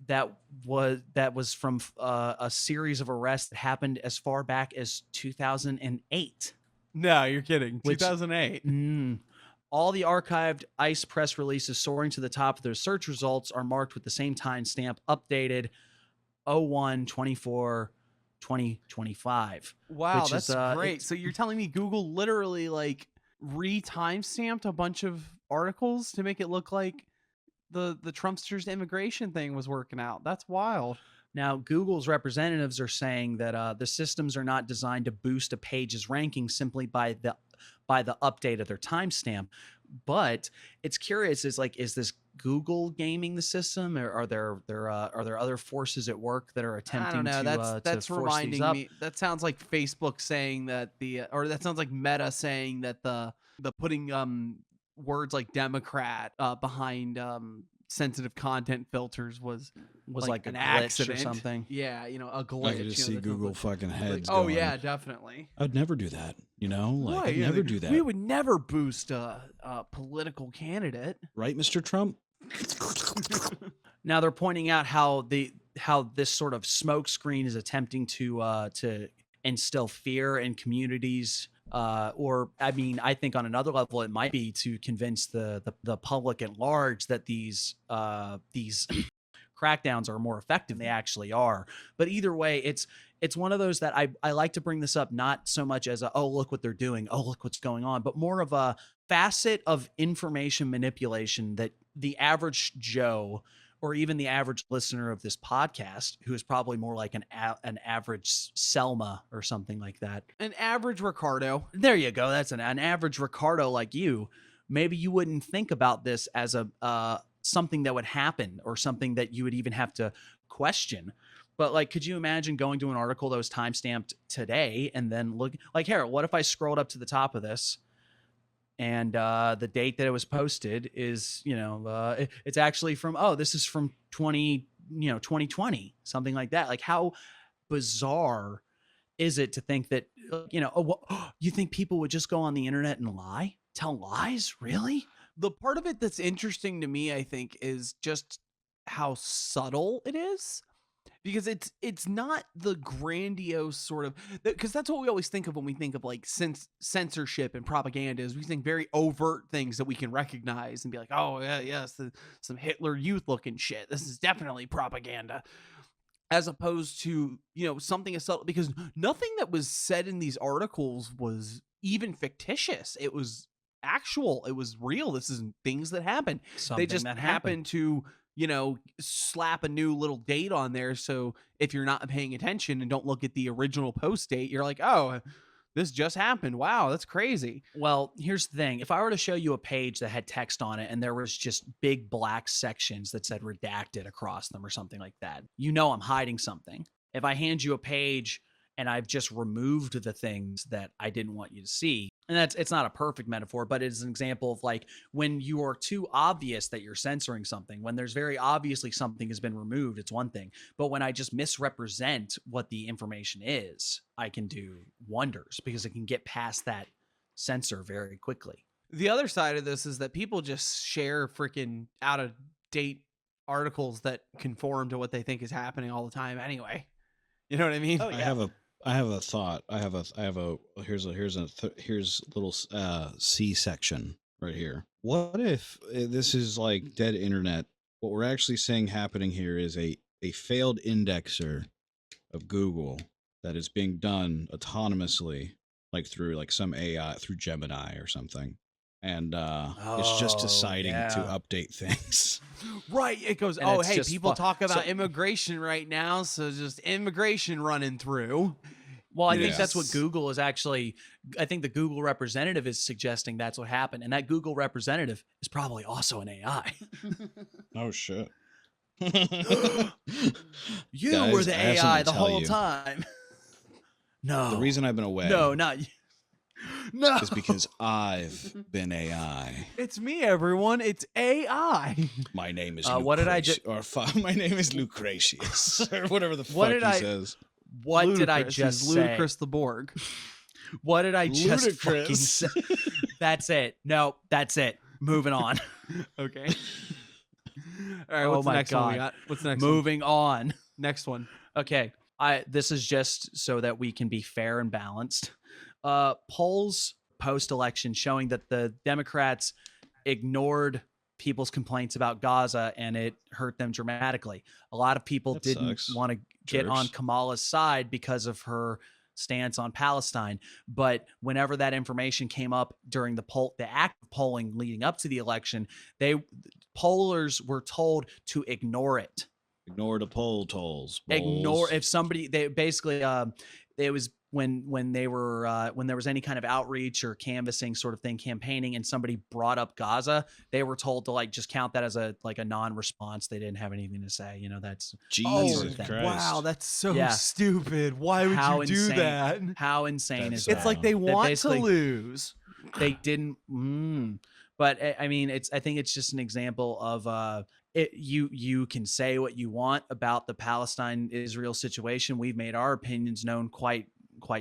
that was from a series of arrests that happened as far back as 2008. No, you're kidding. 2008. All the archived ICE press releases soaring to the top of their search results are marked with the same timestamp, updated 01/24/2025. Wow, that's great. So you're telling me Google literally like re-timestamped a bunch of articles to make it look like the Trumpsters immigration thing was working out? That's wild. Now, Google's representatives are saying that the systems are not designed to boost a page's ranking simply by the update of their timestamp. But it's curious, is this Google gaming the system, or are there other forces at work that are attempting I don't know. That's to force reminding these up? me. That sounds like Facebook saying that or that sounds like Meta saying that the putting words like Democrat behind sensitive content filters was like an a glitch accident or something. Yeah, a glitch. I could just see Google fucking heads. Oh going, yeah, definitely. I'd never do that. Right, I'd never do that. We would never boost a political candidate, right, Mr. Trump? Now they're pointing out how this sort of smokescreen is attempting to instill fear in communities. Or I think on another level, it might be to convince the public at large that these crackdowns are more effective than they actually are. But either way, it's one of those that I like to bring this up, not so much as oh, look what they're doing, oh, look what's going on, but more of a facet of information manipulation that the average Joe or even the average listener of this podcast, who is probably more like an average Selma or something like that. An average Ricardo. There you go. That's an average Ricardo like you. Maybe you wouldn't think about this as a something that would happen or something that you would even have to question. But like, could you imagine going to an article that was timestamped today and then look like, here, what if I scrolled up to the top of this and the date that it was posted is, it's actually from, this is from 2020, something like that. Like, how bizarre is it to think that, you think people would just go on the internet and tell lies? Really? The part of it that's interesting to me, I think, is just how subtle it is. Because it's not the grandiose sort of, because that's what we always think of when we think of like censorship and propaganda, is we think very overt things that we can recognize and be like, oh yeah, yes, some Hitler Youth looking shit. This is definitely propaganda. As opposed to, something as subtle, because nothing that was said in these articles was even fictitious. It was actual. It was real. This is things that happened. They just happened to, slap a new little date on there. So if you're not paying attention and don't look at the original post date, you're like, oh, this just happened. Wow, that's crazy. Well, here's the thing. If I were to show you a page that had text on it and there was just big black sections that said redacted across them or something like that, I'm hiding something. If I hand you a page and I've just removed the things that I didn't want you to see, and it's not a perfect metaphor, but it's an example of like when you are too obvious that you're censoring something, when there's very obviously something has been removed, it's one thing. But when I just misrepresent what the information is, I can do wonders because it can get past that censor very quickly. The other side of this is that people just share freaking out of date articles that conform to what they think is happening all the time anyway. You know what I mean? Oh, yeah. I have a thought. Here's a little C section right here. What if this is like dead internet? What we're actually saying happening here is a failed indexer of Google that is being done autonomously, like through like some AI, through Gemini or something. And it's just deciding to update things. Right. It goes, And hey, people talk about so- immigration right now, so just immigration running through. Well, I think that's what Google is actually, I think the Google representative is suggesting that's what happened. And that Google representative is probably also an AI. Oh, shit. You Guys, were the I have something AI to the tell whole you. time. No. The reason I've been away No, not you. No. is because I've been AI. It's me, everyone. It's AI. My name is what did I just? my name is Lucretius, or whatever the What fuck did he says. What did I Ludicrous. just He's say? Ludicrous the Borg. What did I just fucking Ludicrous. say? That's it. No, that's it. Moving on. Okay. All right. Oh What's the my next one we God. got? What's the next one? Moving on. Next one. Okay. This is just so that we can be fair and balanced. Polls post-election showing that the Democrats ignored people's complaints about Gaza and it hurt them dramatically. A lot of people That didn't sucks. want to get on Jerks. Kamala's side because of her stance on Palestine. But whenever that information came up during the act of polling leading up to the election, pollers were told to ignore it. Ignore the poll tolls. Ignore Bowls. if somebody they basically it was when they were when there was any kind of outreach or canvassing sort of thing, campaigning, and somebody brought up Gaza, they were told to like just count that as a non-response. They didn't have anything to say. That's Jesus thing. Christ. Wow, that's so Yeah. stupid. Why would How you do insane. that? How insane That's is It's that? like they want to basically- lose. They didn't. But I mean, I think it's just an example of you can say what you want about the Palestine-Israel situation. We've made our opinions known quite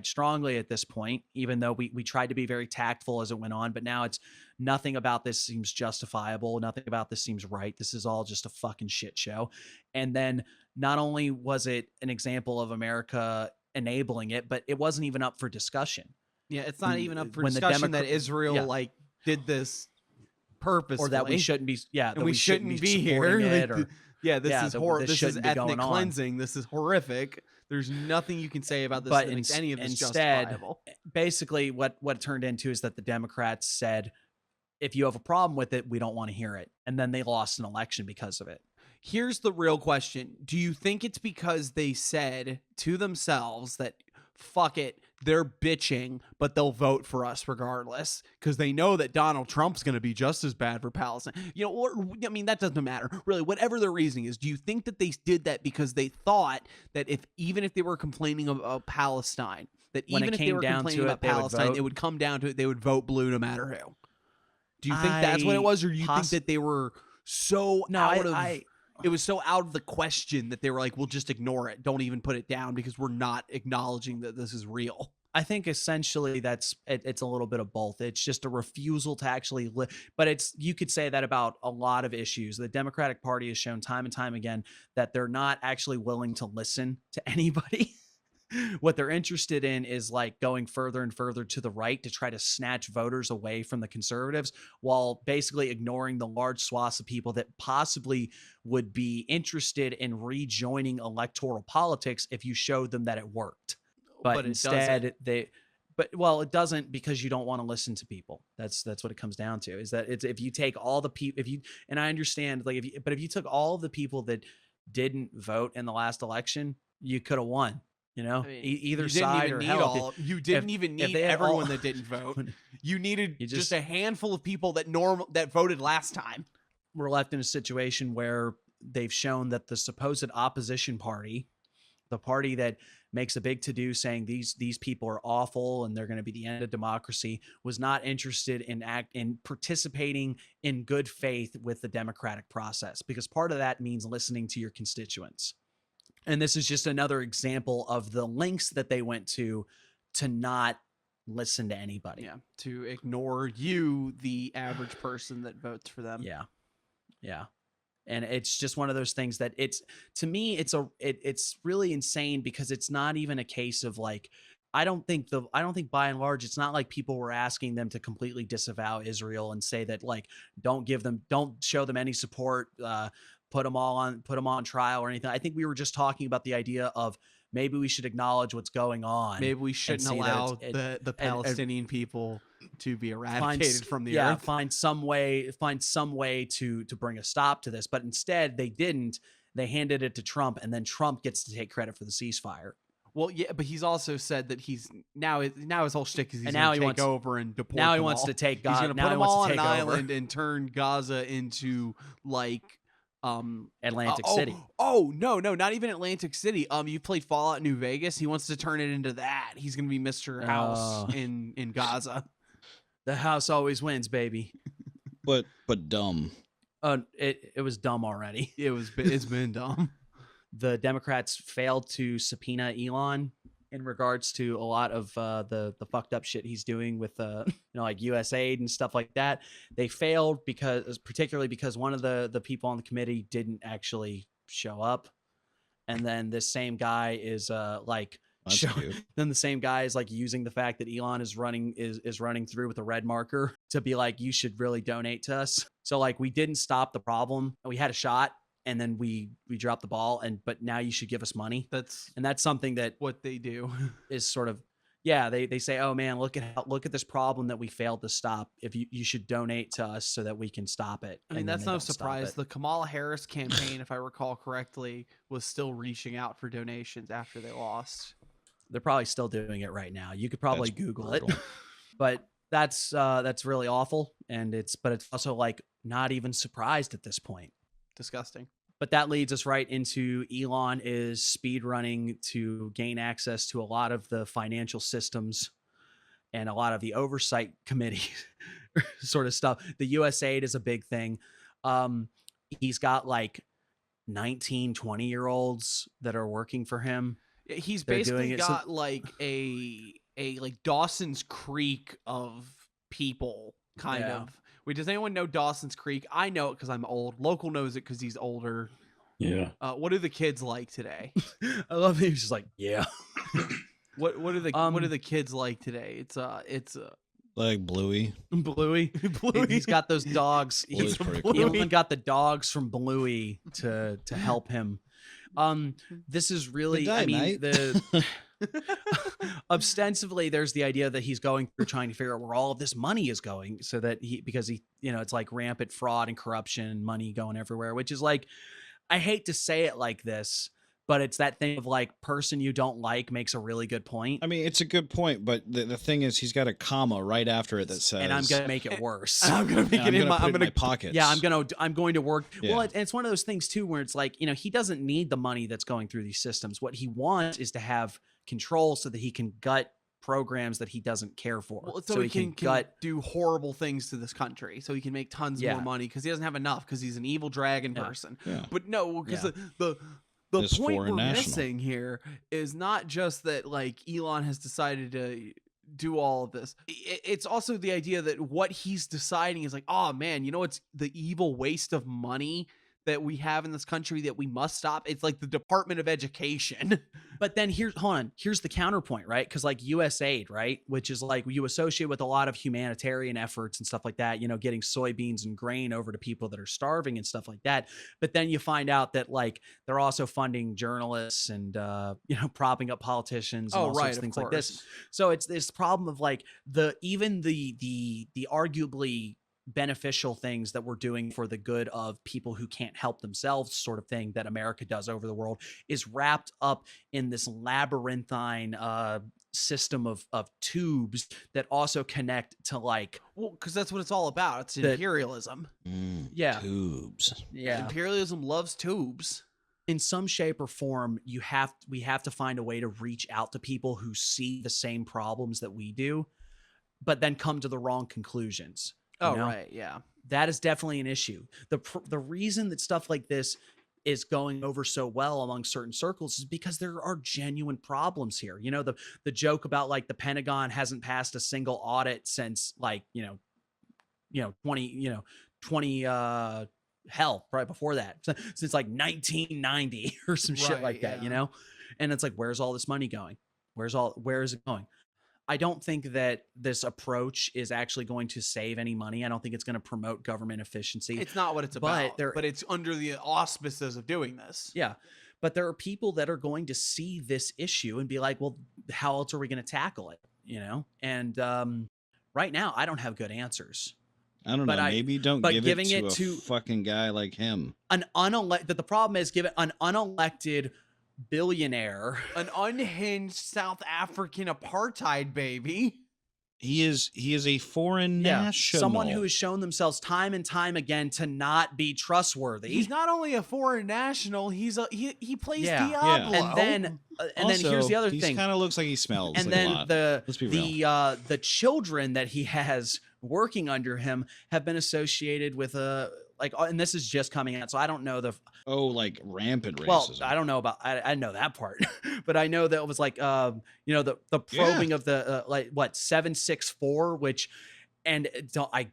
strongly at this point, even though we tried to be very tactful as it went on. But now it's nothing about this seems justifiable. Nothing about this seems right. This is all just a fucking shit show. And then not only was it an example of America enabling it, but it wasn't even up for discussion. Yeah, it's not even up for When the discussion that Democrat- Israel Yeah. did this purposely, Or that we shouldn't be, and we shouldn't be here. supporting it, Like, or- this is that horrible. this This is shouldn't be ethnic going on. cleansing. This is horrific. There's nothing you can say about this But that makes any of this instead, justifiable. basically what it turned into is that the Democrats said, if you have a problem with it, we don't want to hear it. And then they lost an election because of it. Here's the real question. Do you think it's because they said to themselves that, fuck it, they're bitching, but they'll vote for us regardless because they know that Donald Trump's going to be just as bad for Palestine? Or, I mean, that doesn't matter. Really, whatever their reasoning is, do you think that they did that because they thought that even if they were complaining about Palestine, that When even it if they came were down complaining to it, about they would Palestine, vote? it would come down to it, they would vote blue no matter who? Do you think that's what it was, or do you think that they were so it was so out of the question that they were like, we'll just ignore it. Don't even put it down because we're not acknowledging that this is real. I think essentially it's a little bit of both. It's just a refusal to actually but you could say that about a lot of issues. The Democratic Party has shown time and time again that they're not actually willing to listen to anybody. What they're interested in is like going further and further to the right to try to snatch voters away from the conservatives while basically ignoring the large swaths of people that possibly would be interested in rejoining electoral politics if you showed them that it worked. But instead it doesn't, because you don't want to listen to people. That's what it comes down to, is that it's, if you take all the people, and I understand, like, if you took all of the people that didn't vote in the last election, you could have won. I mean, either side, or hell, you didn't even need everyone that didn't vote. You needed just a handful of people that voted last time. We're left in a situation where they've shown that the supposed opposition party, the party that makes a big to-do saying these people are awful and they're going to be the end of democracy, was not interested in participating in good faith with the democratic process, because part of that means listening to your constituents. And this is just another example of the lengths that they went to not listen to anybody. Yeah, to ignore you, the average person that votes for them. Yeah. Yeah. And it's just one of those things that to me, it's really insane, because it's not even a case of like, I don't think by and large, it's not like people were asking them to completely disavow Israel and say that, like, don't show them any support, put them on trial or anything. I think we were just talking about the idea of maybe we should acknowledge what's going on. Maybe we shouldn't allow the Palestinian people to be eradicated from the earth. Find some way to bring a stop to this. But instead they didn't. They handed it to Trump, and then Trump gets to take credit for the ceasefire. Well, yeah, but he's also said that he's now his whole shtick is he's going to take over and deport them all. Now he wants to take Gaza. He's going to put them all on an island and turn Gaza into like Atlantic City. Oh, no, not even Atlantic City. You played Fallout New Vegas. He wants to turn it into that. He's going to be Mr. House in Gaza. The house always wins, baby. But dumb. It was dumb already. It's been dumb. The Democrats failed to subpoena Elon in regards to a lot of the fucked up shit he's doing with like USAID and stuff like that. They failed particularly because one of the people on the committee didn't actually show up, and then this same guy is then the same guy is like using the fact that Elon is running through with a red marker to be like, you should really donate to us. So like, we didn't stop the problem. We had a shot, and then we dropped the ball, but now you should give us money. That's something that what they do is sort of, yeah, they say, oh man, look at this problem that we failed to stop. If you should donate to us so that we can stop it. I mean, that's no surprise. The Kamala Harris campaign, if I recall correctly, was still reaching out for donations after they lost. They're probably still doing it right now. You could probably Google it, but that's really awful. And it's also like not even surprised at this point. Disgusting. But that leads us right into Elon is speed running to gain access to a lot of the financial systems and a lot of the oversight committee sort of stuff. The USAID is a big thing. He's got like 19, 20-year-olds that are working for him. He's basically got like a like Dawson's Creek of people, kind of. Wait, does anyone know Dawson's Creek? I know it because I'm old. Local knows it because he's older. Yeah. What do the kids like today? I love it. He's just like, yeah. What are the kids like today? It's like Bluey. Bluey. He's got those dogs. Elon got the dogs from Bluey to help him. This is really, ostensibly there's the idea that he's going through trying to figure out where all of this money is going, so that because he it's like rampant fraud and corruption and money going everywhere, which is like, I hate to say it like this, but it's that thing of like, person you don't like makes a really good point. I mean, it's a good point, but the thing is, he's got a comma right after it that says, and I'm gonna make it worse. I'm gonna make it in my. I'm gonna. pockets. Yeah, I'm going to work. Yeah. Well, it's one of those things too, where it's like, he doesn't need the money that's going through these systems. What he wants is to have control so that he can gut programs that he doesn't care for. Well, so he can do horrible things to this country, so he can make tons more money because he doesn't have enough because he's an evil dragon person. Yeah. But no, because the This point foreign we're national. missing here is not just that like Elon has decided to do all of this. It's also the idea that what he's deciding is like, oh man, it's the evil waste of money that we have in this country that we must stop. It's like the Department of Education. But then here's the counterpoint, right? Because like USAID, right, which is like you associate with a lot of humanitarian efforts and stuff like that, getting soybeans and grain over to people that are starving and stuff like that. But then you find out that like they're also funding journalists and propping up politicians and all sorts of things like this. So it's this problem of like the arguably beneficial things that we're doing for the good of people who can't help themselves sort of thing that America does over the world is wrapped up in this labyrinthine system of tubes that also connect to like, well, because that's what it's all about. It's imperialism. Yeah. Tubes. Yeah. Imperialism loves tubes. In some shape or form, we have to find a way to reach out to people who see the same problems that we do, but then come to the wrong conclusions. Right, yeah. That is definitely an issue. The reason that stuff like this is going over so well among certain circles is because there are genuine problems here. The joke about like the Pentagon hasn't passed a single audit since like, 20 hell, right before that, since like 1990 or some shit like that, And it's like, where's all this money going? Where is it going? I don't think that this approach is actually going to save any money. I don't think it's going to promote government efficiency. It's not what it's about, but it's under the auspices of doing this. Yeah. But there are people that are going to see this issue and be like, well, how else are we going to tackle it? And right now, I don't have good answers. I don't know. Maybe don't give it to a fucking guy like him. The problem is give it an unelected billionaire, an unhinged South African apartheid baby. He is a foreign national. Someone who has shown themselves time and time again to not be trustworthy. He's not only a foreign national, he plays Diablo. And then here's the other thing. He kind of looks like he smells. And like then a lot. Let's be real. The children that he has working under him have been associated with and this is just coming out, so I don't know like rampant racism. Well, I don't know about I know that part, but I know that it was like the probing of the 764, which I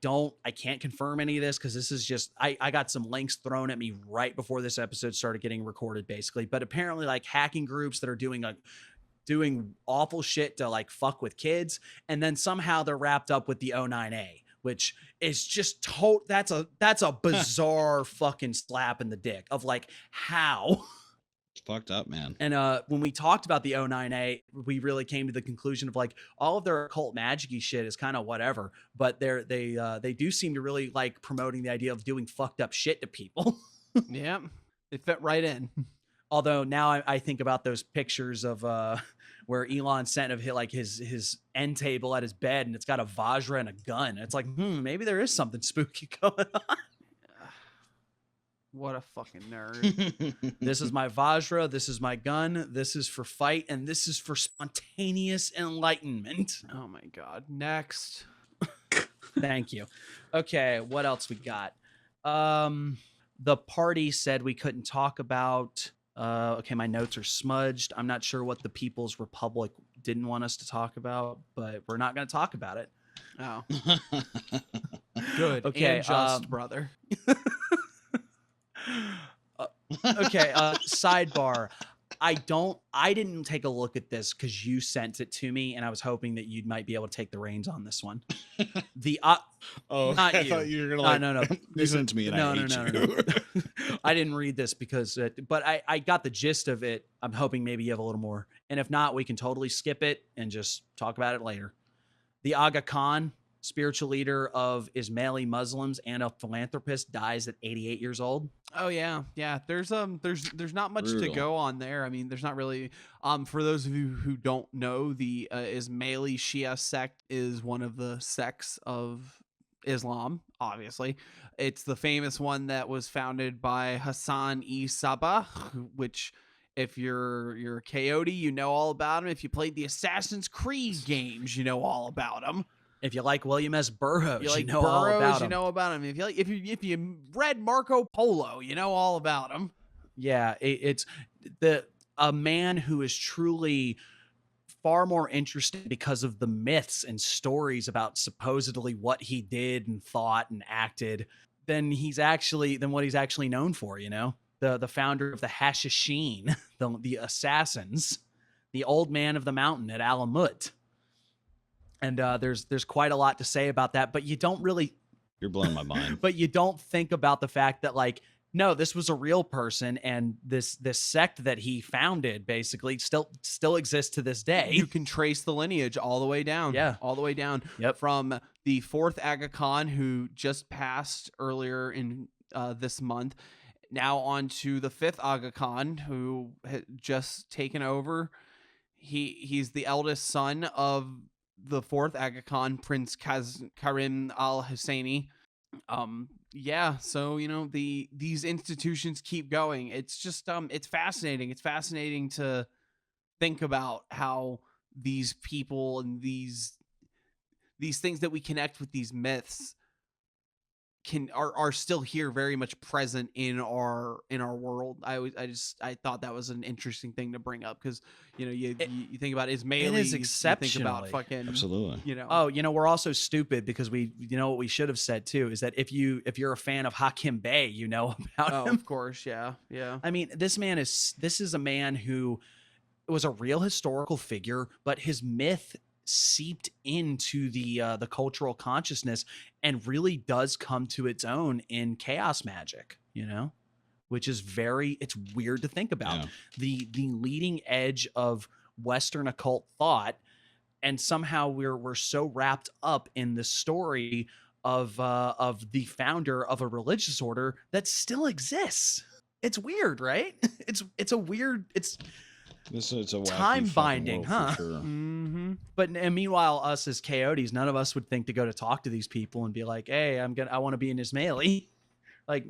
can't confirm any of this because this is just I got some links thrown at me right before this episode started getting recorded, basically. But apparently, like hacking groups that are doing awful shit to like fuck with kids, and then somehow they're wrapped up with the 09A. Which is just that's a bizarre fucking slap in the dick of like how. It's fucked up, man. And when we talked about the 09A, we really came to the conclusion of like all of their occult magic-y shit is kind of whatever, but they do seem to really like promoting the idea of doing fucked up shit to people. Yeah, it fit right in. Although now I think about those pictures of where Elon sent of his end table at his bed, and it's got a Vajra and a gun. It's like, maybe there is something spooky going on. What a fucking nerd. This is my Vajra. This is my gun. This is for fight, and this is for spontaneous enlightenment. Oh my God. Next. Thank you. Okay, what else we got? The party said we couldn't talk about. Okay, my notes are smudged. I'm not sure what the People's Republic didn't want us to talk about, but we're not going to talk about it. Oh. Good. Okay, and just, brother. Okay, sidebar. I didn't take a look at this because you sent it to me, and I was hoping that you might be able to take the reins on this one. Not I you. thought you were gonna no. listen to me and I hate you. I didn't read this because, but I got the gist of it. I'm hoping maybe you have a little more, and if not, we can totally skip it and just talk about it later. The Aga Khan spiritual leader of Ismaili Muslims and a philanthropist, dies at 88 years old. Oh yeah, yeah. There's not much to Brutal. go on there. I mean, there's not really. For those of you who don't know, the Ismaili Shia sect is one of the sects of Islam. Obviously, it's the famous one that was founded by Hassan-e Sabah, which, if you're a coyote, you know all about him. If you played the Assassin's Creed games, you know all about him. If you like William S. Burroughs, You like know all Burroughs, about you him. know about him. If you read Marco Polo, you know all about him. Yeah, it's a man who is truly far more interesting because of the myths and stories about supposedly what he did and thought and acted than what he's actually known for. You know, the founder of the Hashashin, the assassins, the old man of the mountain at Alamut. And there's quite a lot to say about that, but you don't really. You're blowing my mind. But you don't think about the fact that, like, no, this was a real person, and this sect that he founded basically still exists to this day. You can trace the lineage all the way down. Yeah. All the way down. Yep. From the 4th Aga Khan, who just passed earlier in this month, now on to the 5th Aga Khan, who had just taken over. He's the eldest son of the 4th Aga Khan, Prince Karim al-Husseini. Yeah, so you know, these institutions keep going. It's just it's fascinating. It's fascinating to think about how these people and these things that we connect with these myths are still here, very much present in our world. I thought that was an interesting thing to bring up, because you know, you think about Ismailis, it is you think about exceptionally. fucking Absolutely. you know. Oh, you know, we're also stupid because what we should have said too is that if you're a fan of Hakim Bey, you know about him. Of course, yeah. I mean, this is a man who was a real historical figure, but his myth seeped into the cultural consciousness and really does come to its own in chaos magic, you know, which is it's weird to think about. Yeah. The leading edge of Western occult thought, and somehow we're so wrapped up in the story of the founder of a religious order that still exists. It's weird, right? It's a wacky time fucking binding, world for huh? sure. Mm-hmm. But meanwhile, us as coyotes, none of us would think to go to talk to these people and be like, "Hey, I want to be an Ismaili," like,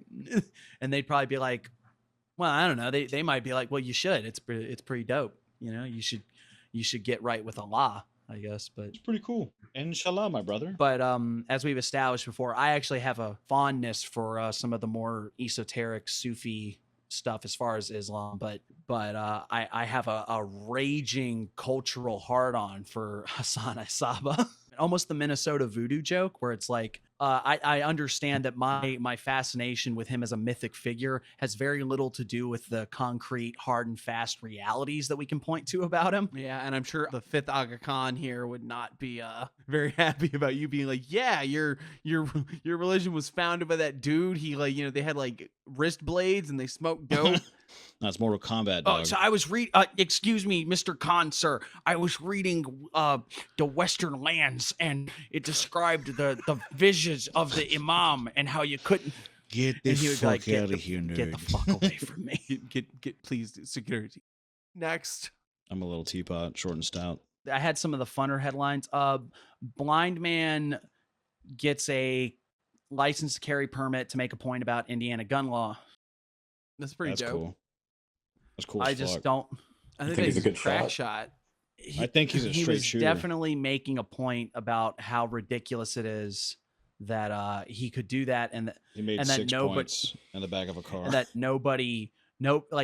and they'd probably be like, "Well, I don't know." They might be like, "Well, you should. It's pretty dope. You know, you should get right with Allah, I guess." But It's pretty cool. Inshallah, my brother. But as we've established before, I actually have a fondness for some of the more esoteric Sufi stuff as far as Islam, but I have a raging cultural hard-on for Hassan Isaba. Almost the Minnesota voodoo joke, where it's like, I understand that my fascination with him as a mythic figure has very little to do with the concrete, hard and fast realities that we can point to about him. Yeah, and I'm sure the 5th Aga Khan here would not be very happy about you being like, yeah, your religion was founded by that dude. He, like, you know, they had like wrist blades and they smoked dope. That's Mortal Kombat, dog. Oh, so I was excuse me, Mr. Khan, sir. I was reading the Western Lands, and it described the visions of the Imam and how you couldn't Get and he would be like, out of here, nerd. get the fuck away from me. Get please, security. Next. I'm a little teapot, short and stout. I had some of the funner headlines. Blind man gets a license to carry permit to make a point about Indiana gun law. That's pretty That's dope. cool. That's cool. I as just fuck. don't. I think think he's he's a a good crack shot? shot. I think he's a he straight was shooter. definitely making a point about how ridiculous it is that he could do that, and He made and that 6 nobody- points in the back of a car. that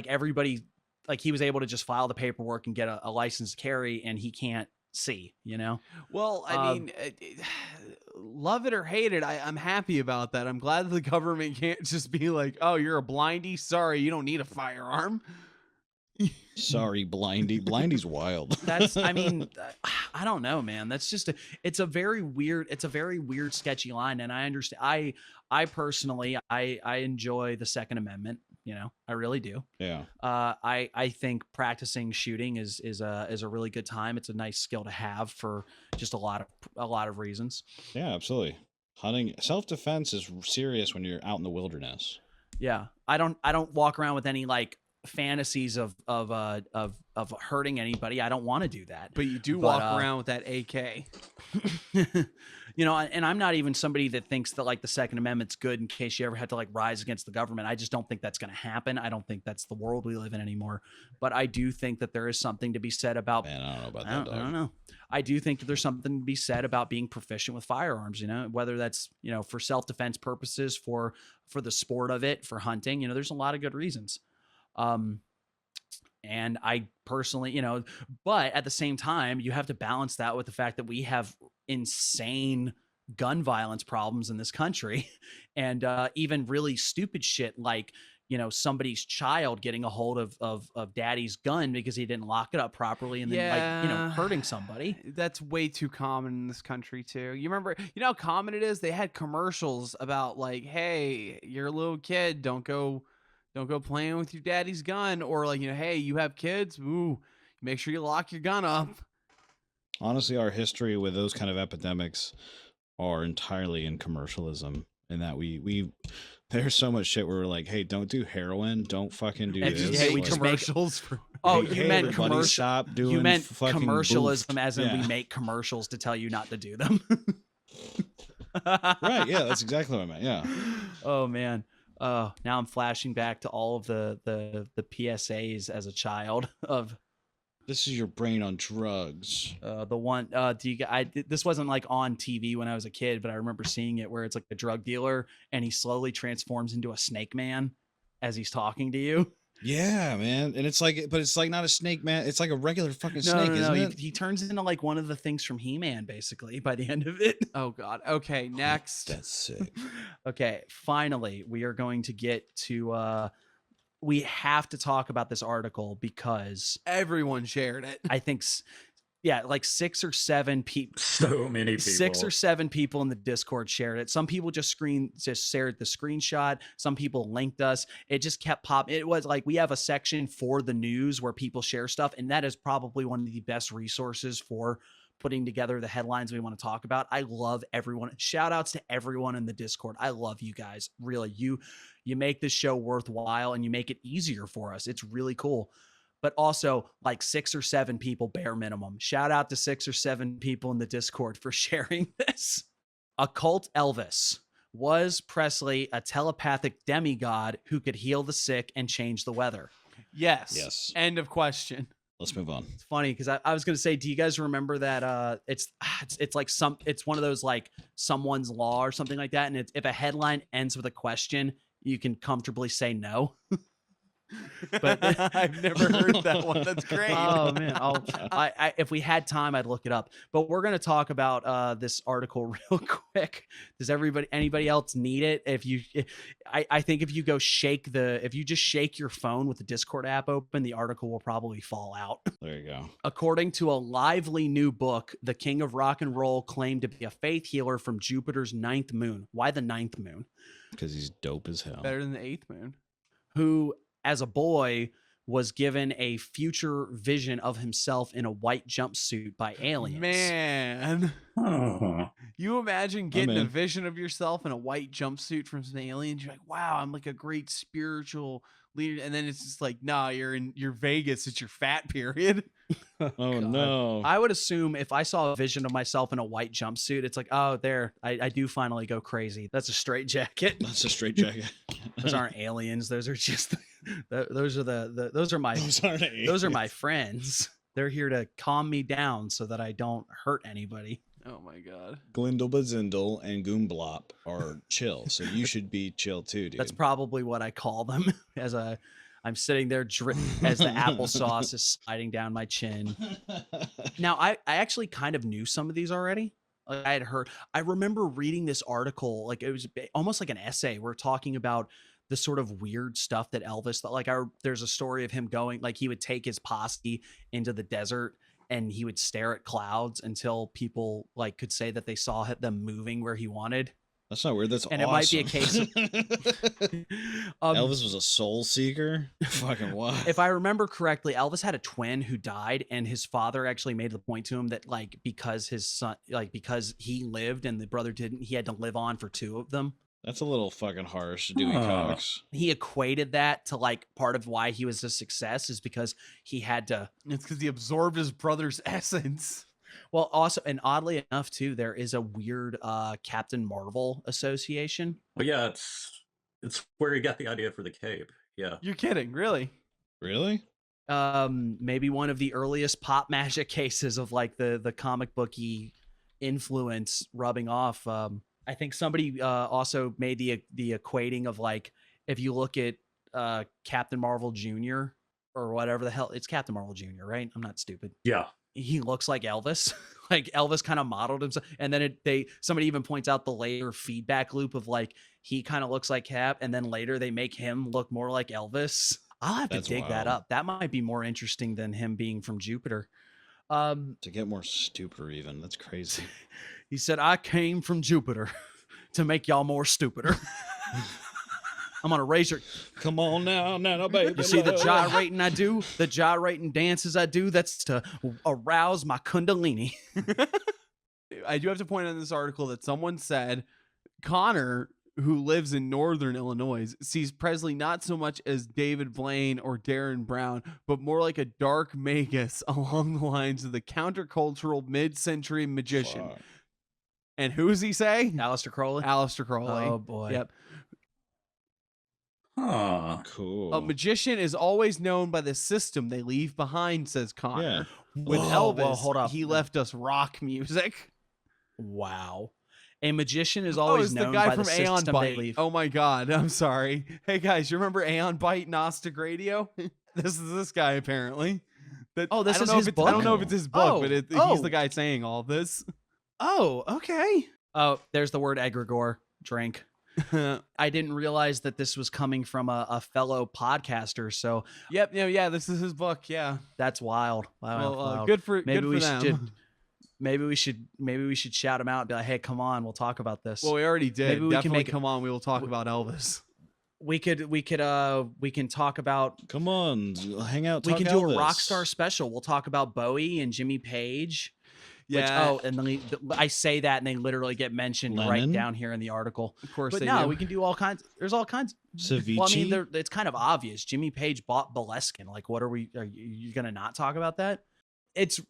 everybody, like, he was able to just file the paperwork and get a license to carry, and he can't see, you know? Well, I mean, love it or hate it, I'm happy about that. I'm glad that the government can't just be like, oh, you're a blindy? Sorry, you don't need a firearm. Sorry, Blindy. Blindy's wild. That's, I mean, I don't know, man. That's just it's a very weird, sketchy line. And I understand, I personally, I enjoy the Second Amendment. You know, I really do. Yeah. I think practicing shooting is a really good time. It's a nice skill to have for just a lot of reasons. Yeah, absolutely. Hunting, self-defense is serious when you're out in the wilderness. Yeah, I don't walk around with any like fantasies of hurting anybody. I don't want to do that. But you do walk around with that AK. You know, and I'm not even somebody that thinks that like the Second Amendment's good in case you ever had to like rise against the government. I just don't think that's going to happen. I don't think that's the world we live in anymore. But I do think that there is something to be said about. Man, I don't know about that. Dog. I don't know. I do think that there's something to be said about being proficient with firearms. You know, whether that's for self-defense purposes, for the sport of it, for hunting. You know, there's a lot of good reasons. And I personally, but at the same time, you have to balance that with the fact that we have insane gun violence problems in this country, and even really stupid shit like somebody's child getting a hold of daddy's gun because he didn't lock it up properly, and then hurting somebody. That's way too common in this country too. You remember, how common it is? They had commercials about like, hey, you're a little kid, don't go playing with your daddy's gun, or like, hey, you have kids, make sure you lock your gun up. Honestly, our history with those kind of epidemics are entirely in commercialism, in that we there's so much shit where we're like, hey, don't do heroin, don't fucking do this. Yeah, we like, just commercials for. Oh, hey, you meant everybody, commercial. stop doing You meant fucking commercialism, boof. as in Yeah. we make commercials to tell you not to do them. Right? Yeah, that's exactly what I meant. Yeah. Oh man. Oh, now I'm flashing back to all of the PSAs as a child of This is your brain on drugs. the one. This wasn't like on TV when I was a kid, but I remember seeing it where it's like a drug dealer and he slowly transforms into a snake man as he's talking to you. Yeah, man. And it's like, but it's like not a snake, man. It's like a regular fucking snake, isn't it? He turns into like one of the things from He-Man, basically, by the end of it. Oh God. Okay, next. That's sick. Okay, finally, we are going to get to. We have to talk about this article because Everyone shared it. I think, like 6 or 7 people. So many people. 6 or 7 people in the Discord shared it. Some people just shared the screenshot. Some people linked us. It just kept popping. It was like we have a section for the news where people share stuff, and that is probably one of the best resources for putting together the headlines we want to talk about. I love everyone. Shout outs to everyone in the Discord. I love you guys. Really, you make this show worthwhile and you make it easier for us. It's really cool. But also like 6 or 7 people bare minimum. Shout out to 6 or 7 people in the Discord for sharing this. Occult Elvis. Was Presley a telepathic demigod who could heal the sick and change the weather? Yes. Yes. End of question. Let's move on. It's funny because I was going to say, do you guys remember that it's like it's one of those like someone's law or something like that, and it's if a headline ends with a question, you can comfortably say no. But I've never heard that one. That's great. Oh man, I if we had time, I'd look it up. But we're going to talk about this article real quick. Does anybody else need it? I think if you just shake your phone with the Discord app open, the article will probably fall out. There you go. According to a lively new book, the king of rock and roll claimed to be a faith healer from Jupiter's 9th moon. Why the 9th moon? Because he's dope as hell. Better than the 8th moon. Who, as a boy, was given a future vision of himself in a white jumpsuit by aliens. Man. You imagine getting a in. vision of yourself in a white jumpsuit from some aliens. You're like, wow, I'm like a great spiritual leader. And then it's just like, nah, you're Vegas. It's your fat period. Oh no. I would assume if I saw a vision of myself in a white jumpsuit, it's like, oh, there, I do finally go crazy. That's a straight jacket. That's a straight jacket. Those aren't aliens. Those are just those are my Those aren't my friends. They're here to calm me down so that I don't hurt anybody. Oh my God. Glindle Bazindle and Goomblop are chill, so you should be chill too, dude. That's probably what I call them I'm sitting there as the applesauce is sliding down my chin. Now, I actually kind of knew some of these already. Like I remember reading this article, like it was almost like an essay. We're talking about the sort of weird stuff that Elvis, there's a story of him going, like he would take his posse into the desert and he would stare at clouds until people like could say that they saw them moving where he wanted. That's not weird. That's And awesome. it might be a case of Elvis was a soul seeker. Fucking wow. If I remember correctly, Elvis had a twin who died, and his father actually made the point to him that like because his son, like because he lived and the brother didn't, he had to live on for two of them. That's a little fucking harsh, Dewey Cox. He equated that to like part of why he was a success is because he had to. It's because he absorbed his brother's essence. Well, also, and oddly enough, too, there is a weird Captain Marvel association. Well, yeah, it's where he got the idea for the cape. Yeah. You're kidding, really? Really? Maybe one of the earliest pop magic cases of like the comic booky influence rubbing off. I think somebody also made the equating of like if you look at Captain Marvel Jr. or whatever the hell, it's Captain Marvel Jr., right? I'm not stupid. Yeah. He looks like Elvis. Like Elvis kind of modeled himself, and then somebody even points out the later feedback loop of like he kind of looks like Cap, and then later they make him look more like Elvis. I'll have to dig that up. That might be more interesting than him being from Jupiter. To get more stupider, even that's crazy. He said, "I came from Jupiter to make y'all more stupider." I'm gonna raise your. Come on now, baby. You see the gyrating I do, the gyrating dances I do. That's to arouse my kundalini. I do have to point out in this article that someone said Connor, who lives in northern Illinois, sees Presley not so much as David Blaine or Darren Brown, but more like a dark magus along the lines of the countercultural mid-century magician. Fuck. And who does he say? Aleister Crowley. Aleister Crowley. Oh boy. Yep. Huh. Cool. A magician is always known by the system they leave behind, says Connor. With Whoa, Elvis, hold up. he left us rock music. Wow. A magician is always it's known the guy by from the Aeon system they Bite. leave. Oh my god, I'm sorry. Hey guys, you remember Aeon Bite Gnostic Radio? This is this guy apparently. This I don't is know his if book? I don't know if it's his book, but Oh. he's the guy saying all this. Oh, okay. Oh, there's the word egregore. Drink. I didn't realize that this was coming from a fellow podcaster. So Yep, yeah, this is his book. Yeah, that's wild. Wow, well, wild. good for maybe good we for them. should. Maybe we should shout him out and be like, "Hey, come on, we'll talk about this." Well, we already did. Maybe we Definitely can make come on. We will talk about Elvis. we can talk about. Come on, hang out. We talk can do Elvis. a rock star special. We'll talk about Bowie and Jimmy Page. Yeah. And then I say that, and they literally get mentioned right Lennon? down here in the article. Of course, But they no, do. we can do all kinds. There's all kinds. Ceviche. Well, I mean, it's kind of obvious. Jimmy Page bought Boleskine. Like, what are you gonna not talk about that? It's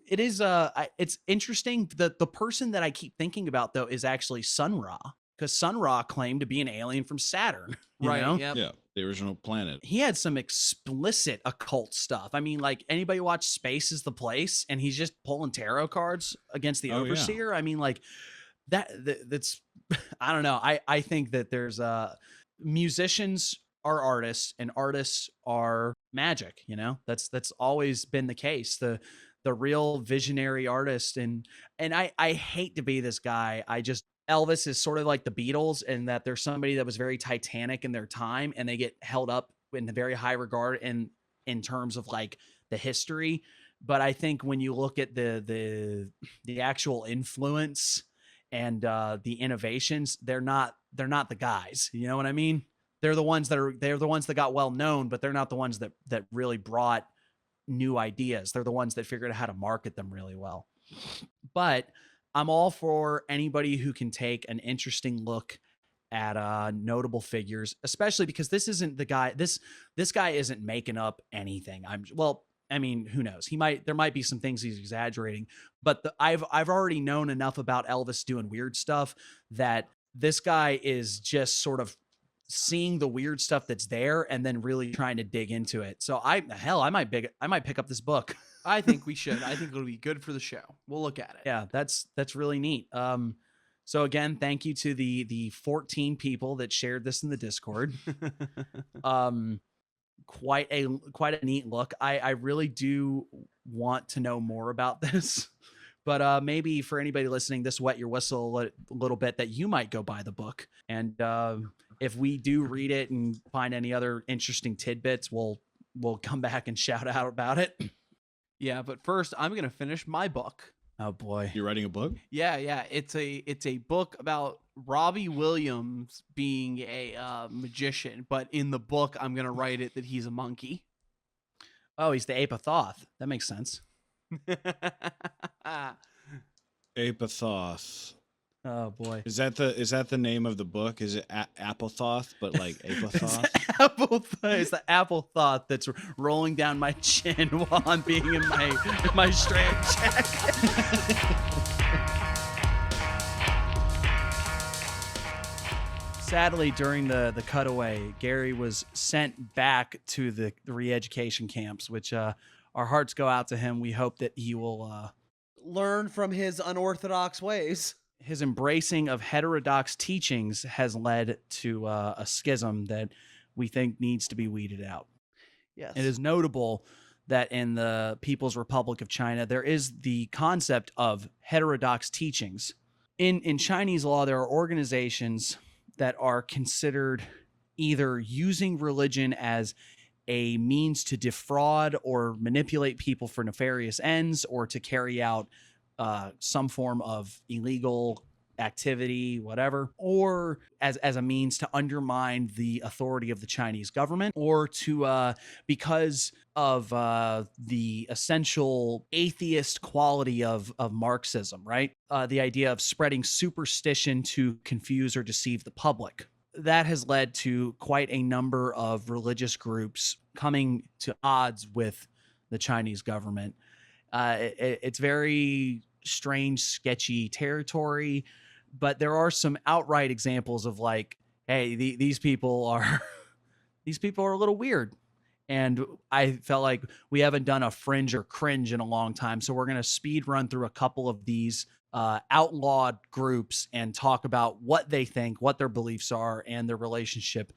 interesting. The person that I keep thinking about though is actually Sun Ra, because Sun Ra claimed to be an alien from Saturn. You know? Yep. Yeah, the original planet. He had some explicit occult stuff. I mean, like anybody watch Space is the Place, and he's just pulling tarot cards against the Oh, yeah. overseer. I mean, like that's I don't know. I think that there's musicians are artists and artists are magic. You know, that's always been the case. The real visionary artist, and I hate to be this guy. Elvis is sort of like the Beatles in that there's somebody that was very titanic in their time and they get held up in very high regard in terms of like the history. But I think when you look at the actual influence and the innovations, they're not the guys. You know what I mean? They're the ones that got well known, but they're not the ones that really brought new ideas. They're the ones that figured out how to market them really well. But I'm all for anybody who can take an interesting look at notable figures, especially because this isn't the guy. This guy isn't making up anything. I mean, who knows? There might be some things he's exaggerating, but I've already known enough about Elvis doing weird stuff that this guy is just sort of seeing the weird stuff that's there and then really trying to dig into it. So I might pick up this book. I think we should. I think it'll be good for the show. We'll look at it. Yeah, that's really neat. So again, thank you to the 14 people that shared this in the Discord. Quite a neat look. I really do want to know more about this. But maybe for anybody listening, this wet your whistle a little bit that you might go buy the book. And if we do read it and find any other interesting tidbits, we'll come back and shout out about it. Yeah, but first I'm gonna finish my book. Oh boy. You're writing a book? Yeah. It's a book about Robbie Williams being a magician, but in the book, I'm going to write it that he's a monkey. Oh, he's the ape of Thoth. That makes sense. Apathoth. Oh boy. Is that the name of the book? Is it Apathoth, but like Apathoth? It's the apple thought that's rolling down my chin while I'm being in my strand check. Sadly, during the cutaway, Gary was sent back to the re-education camps, which our hearts go out to him. We hope that he will learn from his unorthodox ways. His embracing of heterodox teachings has led to a schism that we think needs to be weeded out. Yes. It is notable that in the People's Republic of China, there is the concept of heterodox teachings. In Chinese law, there are organizations that are considered either using religion as a means to defraud or manipulate people for nefarious ends, or to carry out some form of illegal activity, whatever, or as a means to undermine the authority of the Chinese government, or to because of the essential atheist quality of Marxism, right? The idea of spreading superstition to confuse or deceive the public. That has led to quite a number of religious groups coming to odds with the Chinese government. It's very strange, sketchy territory, but there are some outright examples of like, hey, these people are a little weird. And I felt like we haven't done a Fringe or Cringe in a long time, so we're going to speed run through a couple of these outlawed groups and talk about what they think, what their beliefs are, and their relationship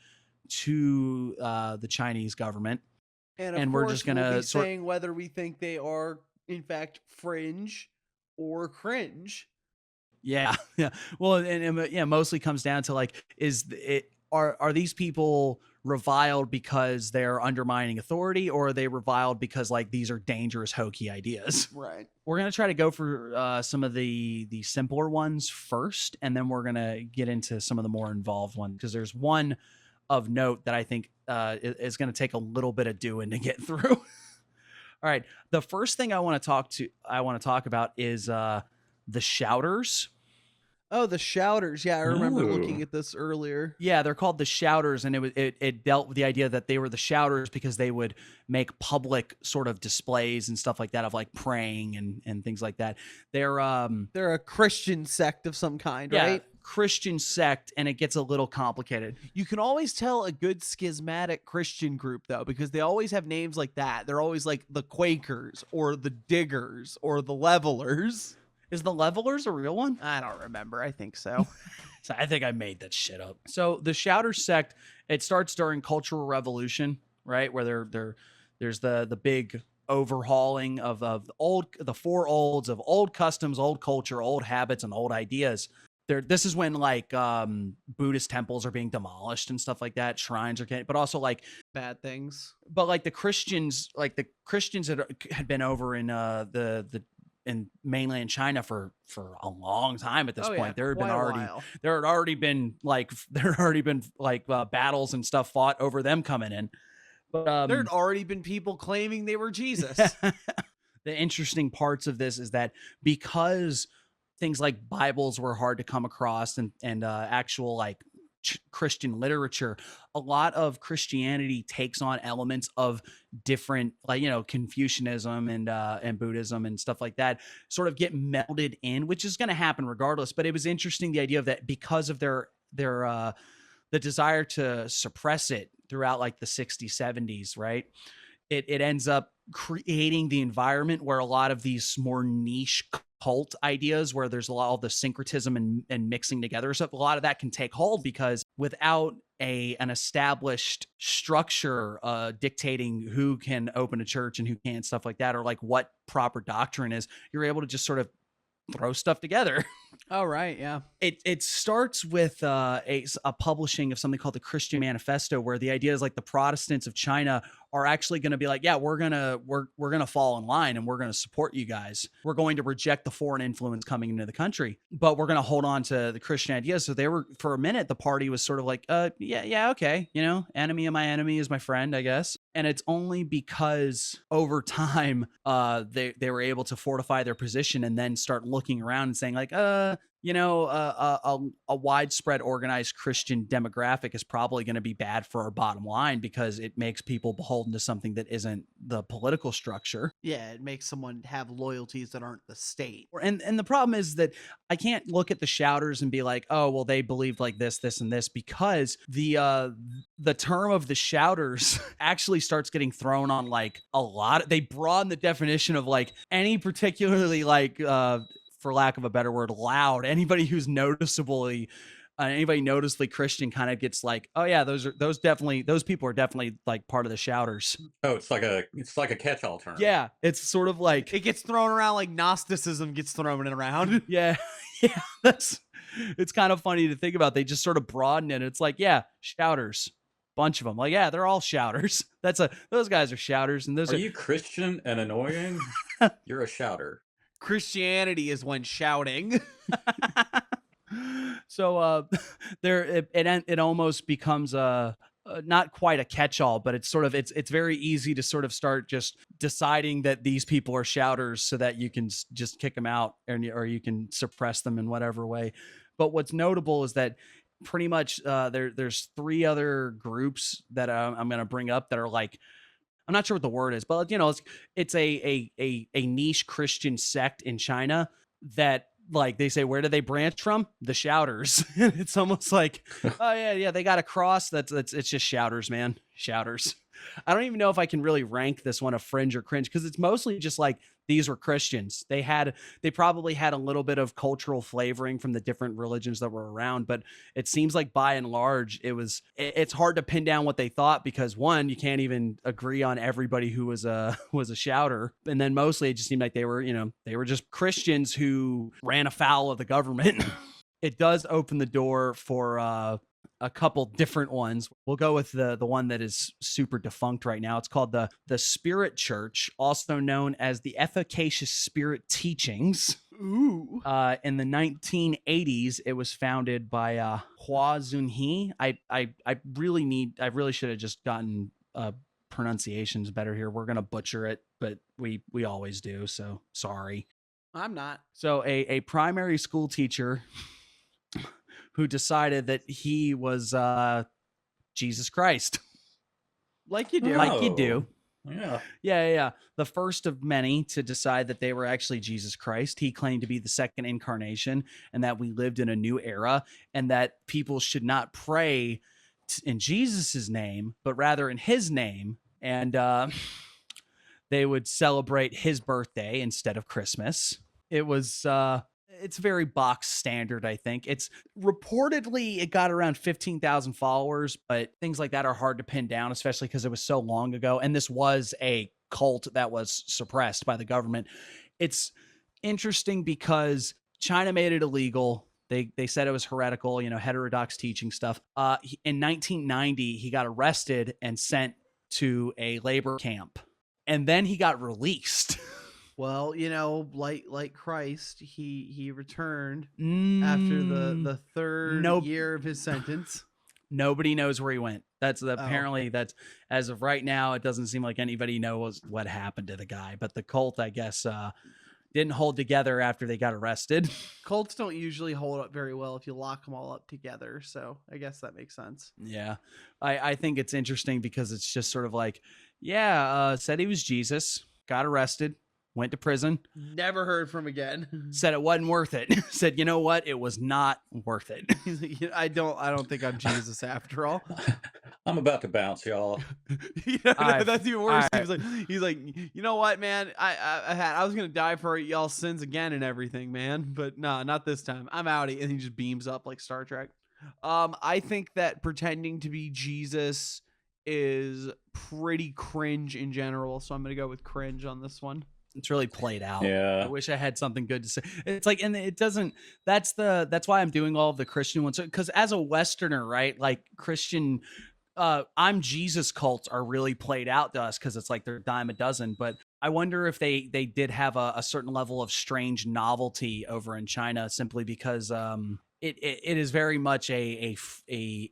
to the Chinese government. And we're just going to saying whether we think they are in fact fringe or cringe. Yeah. Well, and mostly comes down to like, are these people reviled because they're undermining authority, or are they reviled because like these are dangerous, hokey ideas? Right. We're going to try to go for some of the simpler ones first, and then we're going to get into some of the more involved ones, because there's one of note that I think is going to take a little bit of doing to get through. All right. The first thing I want to talk about is the shouters. Oh, the shouters. Yeah, I remember looking at this earlier. Yeah, they're called the shouters, and it dealt with the idea that they were the shouters because they would make public sort of displays and stuff like that of like praying and things like that. They're a Christian sect of some kind, right? Christian sect, and it gets a little complicated. You can always tell a good schismatic Christian group though, because they always have names like that. They're always like the Quakers or the Diggers or the Levelers. Is the Levelers a real one? I don't remember. I think so. So I think I made that shit up. So the Shouter sect, it starts during Cultural Revolution, right? Where there's the big overhauling of the four olds of old customs, old culture, old habits, and old ideas. This is when like Buddhist temples are being demolished and stuff like that. Shrines are getting, but also like bad things. But like the Christians had been over in in mainland China for a long time at this point. Yeah, There had already been battles and stuff fought over them coming in. But there had already been people claiming they were Jesus. The interesting parts of this is that because things like Bibles were hard to come across and actual like Christian literature, a lot of Christianity takes on elements of different, like, Confucianism and Buddhism and stuff like that sort of get melded in, which is going to happen regardless. But it was interesting, the idea of that, because of their the desire to suppress it throughout like the 60s, 70s, right? It ends up creating the environment where a lot of these more niche cult ideas, where there's a lot of the syncretism and mixing together stuff, a lot of that can take hold, because without an established structure dictating who can open a church and who can't, stuff like that, or like what proper doctrine is, you're able to just sort of throw stuff together. Oh, right. Yeah. It starts with a publishing of something called the Christian Manifesto, where the idea is like the Protestants of China are actually going to be like, yeah, we're gonna fall in line and we're gonna support you guys. We're going to reject the foreign influence coming into the country, but we're gonna hold on to the Christian ideas. So they were, for a minute, the party was sort of like, yeah, okay, enemy of my enemy is my friend, I guess. And it's only because over time, they were able to fortify their position and then start looking around and saying like, a widespread organized Christian demographic is probably going to be bad for our bottom line because it makes people beholden to something that isn't the political structure. Yeah, it makes someone have loyalties that aren't the state. And the problem is that I can't look at the shouters and be like, oh, well, they believed like this, and this, because the term of the shouters actually starts getting thrown on like a lot. They broaden the definition of like any particularly like, for lack of a better word, loud. Anybody who's noticeably Christian kind of gets like, oh yeah, those people are definitely like part of the shouters. Oh, it's like a catch-all term. Yeah, it's sort of like it gets thrown around like Gnosticism gets thrown around. Yeah, it's kind of funny to think about. They just sort of broaden it. It's like, yeah, shouters, bunch of them. Like, yeah, they're all shouters. Those guys are shouters, and those are you Christian and annoying? You're a shouter. Christianity is when shouting. So it almost becomes not quite a catch-all, but it's sort of it's very easy to sort of start just deciding that these people are shouters so that you can just kick them out or you can suppress them in whatever way. But what's notable is that pretty much there's three other groups that I'm going to bring up that are like, I'm not sure what the word is, but it's a niche Christian sect in China that, like, they say, where do they branch from? The shouters. It's almost like, oh yeah, they got a cross. It's just shouters, man. Shouters. I don't even know if I can really rank this one a fringe or cringe, because it's mostly just like, these were Christians. They probably had a little bit of cultural flavoring from the different religions that were around, but it seems like by and large, it's hard to pin down what they thought, because one, you can't even agree on everybody who was a shouter. And then mostly it just seemed like they were just Christians who ran afoul of the government. It does open the door for a couple different ones. We'll go with the one that is super defunct right now. It's called the Spirit Church, also known as the Efficacious Spirit Teachings. Ooh. In the 1980s, it was founded by Hua Zunhe. I really should have just gotten pronunciations better here. We're gonna butcher it, but we always do. So sorry. I'm not. So a primary school teacher who decided that he was Jesus Christ. Like you do. Like you do. Yeah. Yeah. The first of many to decide that they were actually Jesus Christ. He claimed to be the second incarnation and that we lived in a new era and that people should not pray in Jesus's name, but rather in his name. And they would celebrate his birthday instead of Christmas. It was... it's very box standard, I think. It's reportedly, it got around 15,000 followers, but things like that are hard to pin down, especially because it was so long ago. And this was a cult that was suppressed by the government. It's interesting because China made it illegal. They said it was heretical, heterodox teaching stuff. In 1990, he got arrested and sent to a labor camp. And then he got released. Well, like Christ, he returned after the third year of his sentence. Nobody knows where he went. That's as of right now, it doesn't seem like anybody knows what happened to the guy. But the cult, I guess, didn't hold together after they got arrested. Cults don't usually hold up very well if you lock them all up together. So I guess that makes sense. Yeah, I think it's interesting because it's just sort of like, said he was Jesus, got arrested, went to prison. Never heard from again. Said it wasn't worth it. Said, you know what? It was not worth it. I don't think I'm Jesus after all. I'm about to bounce, y'all. That's even worse. He's like, you know what, man? I was gonna die for y'all's sins again and everything, man. But no, not this time. I'm outie. And he just beams up like Star Trek. I think that pretending to be Jesus is pretty cringe in general. So I'm gonna go with cringe on this one. It's really played out. Yeah. I wish I had something good to say. It's like, and it doesn't, that's why I'm doing all of the Christian ones. Cause as a Westerner, right? Like Christian, I'm Jesus cults are really played out to us. Cause it's like they're a dime a dozen, but I wonder if they did have a certain level of strange novelty over in China simply because, it is very much an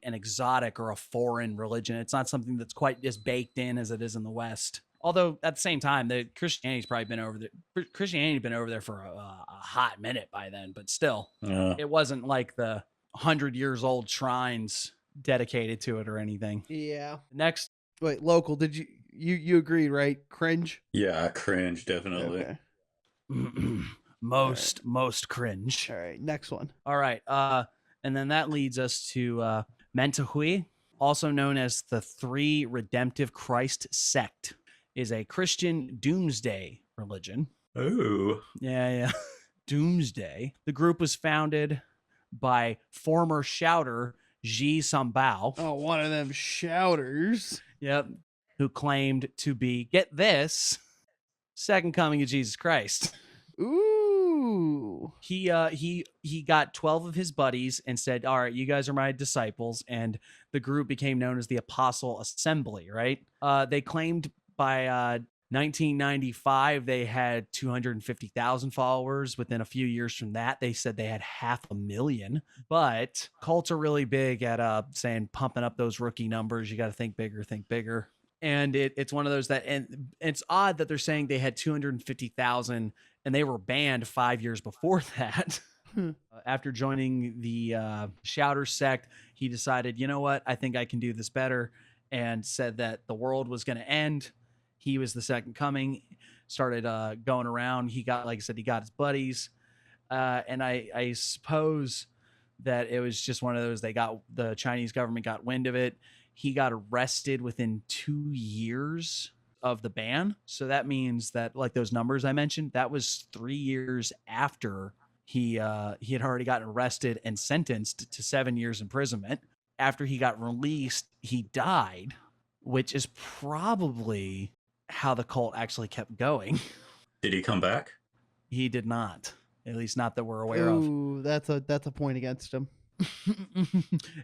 exotic or a foreign religion. It's not something that's quite as baked in as it is in the West. Although at the same time, the Christianity's probably been over there. Christianity been over there for a hot minute by then, but still, it wasn't like the 100 years old shrines dedicated to it or anything. Yeah. Next, wait, local. Did you agreed, right? Cringe. Yeah, Cringe, definitely. Okay. most cringe. All right, next one. All right, and then that leads us to Mentahui, also known as the Three Redemptive Christ Sect, is a Christian doomsday religion. Ooh. Yeah. Doomsday. The group was founded by former shouter Ji Sambao. Oh, one of them shouters. Yep. Who claimed to be, get this, second coming of Jesus Christ. Ooh. He got 12 of his buddies and said, all right, you guys are my disciples. And the group became known as the Apostle Assembly, right? They claimed by 1995, they had 250,000 followers. Within a few years from that, they said they had 500,000. But cults are really big at saying pumping up those rookie numbers. You got to think bigger. And it's one of those that, and it's odd that they're saying they had 250,000 and they were banned 5 years before that. After joining the Shouter sect, he decided, you know what? I think I can do this better, and said that the world was going to end. He was the second coming, started going around. He got, like I said, he got his buddies. And I suppose that it was just one of those, the Chinese government got wind of it. He got arrested within 2 years of the ban. So that means that, like those numbers I mentioned, that was 3 years after he had already gotten arrested and sentenced to 7 years imprisonment. After he got released, he died, which is probably how the cult actually kept going. Did he come back? He did not, at least not that we're aware of. Ooh, that's a point against him.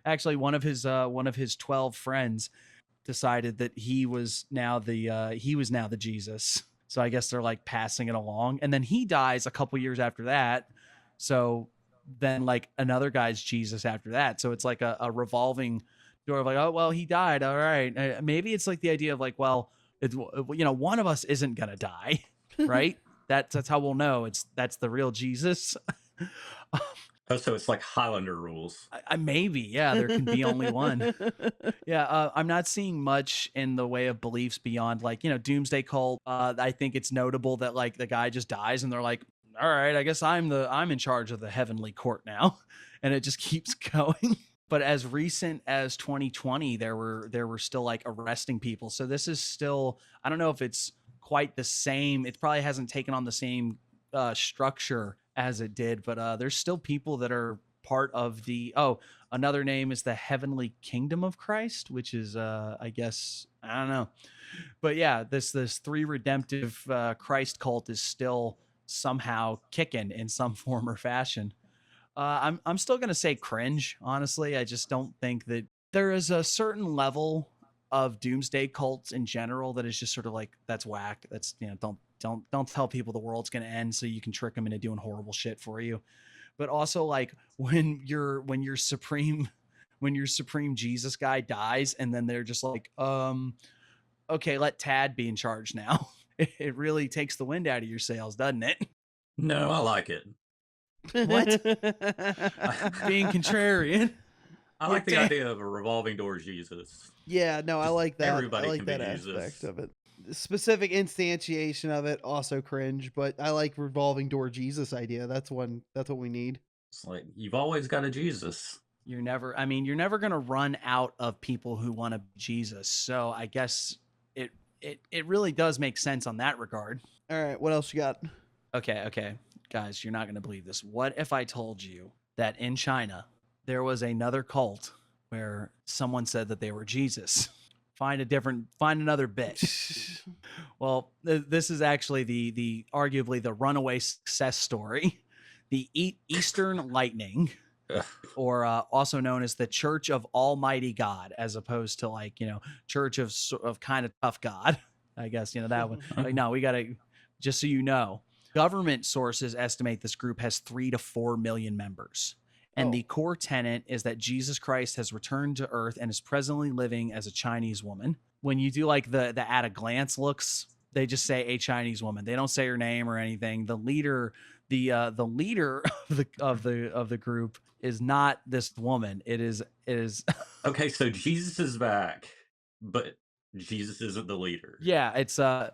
Actually, one of his 12 friends decided that he was now the Jesus. So I guess they're like passing it along. And then he dies a couple years after that. So then like another guy's Jesus after that. So it's like a revolving door of like, oh, well, he died. All right. Maybe it's like the idea of like, well, it's, one of us isn't going to die, right? That's how we'll know that's the real Jesus. Oh, so it's like Highlander rules. Maybe, yeah, there can be only one. Yeah, I'm not seeing much in the way of beliefs beyond like, doomsday cult. I think it's notable that like the guy just dies and they're like, all right, I guess I'm in charge of the heavenly court now. And it just keeps going. But as recent as 2020, there were still like arresting people. So this is still, I don't know if it's quite the same. It probably hasn't taken on the same structure as it did, but there's still people that are part of another name is the Heavenly Kingdom of Christ, which is I guess, I don't know, but yeah, this Three Redemptive Christ cult is still somehow kicking in some form or fashion. I'm still gonna say cringe, honestly. I just don't think that there is a certain level of doomsday cults in general that is just sort of like, that's whack. That's, don't tell people the world's going to end so you can trick them into doing horrible shit for you. But also like when your supreme Jesus guy dies and then they're just like, okay, let Tad be in charge now. It really takes the wind out of your sails, doesn't it? No, I like it. What? Being contrarian. I like the idea of a revolving door Jesus. Yeah, no, I like that. Everybody I like can that be aspect Jesus. of it. The specific instantiation of it also cringe, but I like revolving door Jesus idea. That's what we need. It's like you've always got a Jesus. You're never going to run out of people who want to be Jesus. So I guess it really does make sense on that regard. All right, what else you got? Okay. Guys, you're not going to believe this. What if I told you that in China there was another cult where someone said that they were Jesus? find another bit. Well, this is actually the arguably the runaway success story, the Eastern Lightning, or also known as the Church of Almighty God, as opposed to like, Church of kind of tough God, I guess, that one. Like, no, we gotta, just so you know, government sources estimate this group has 3 to 4 million members. And the core tenet is that Jesus Christ has returned to Earth and is presently living as a Chinese woman. When you do like the at a glance looks, they just say a Chinese woman. They don't say her name or anything. The leader of the group is not this woman. It is Okay, so Jesus is back, but Jesus isn't the leader. Yeah, it's Zhao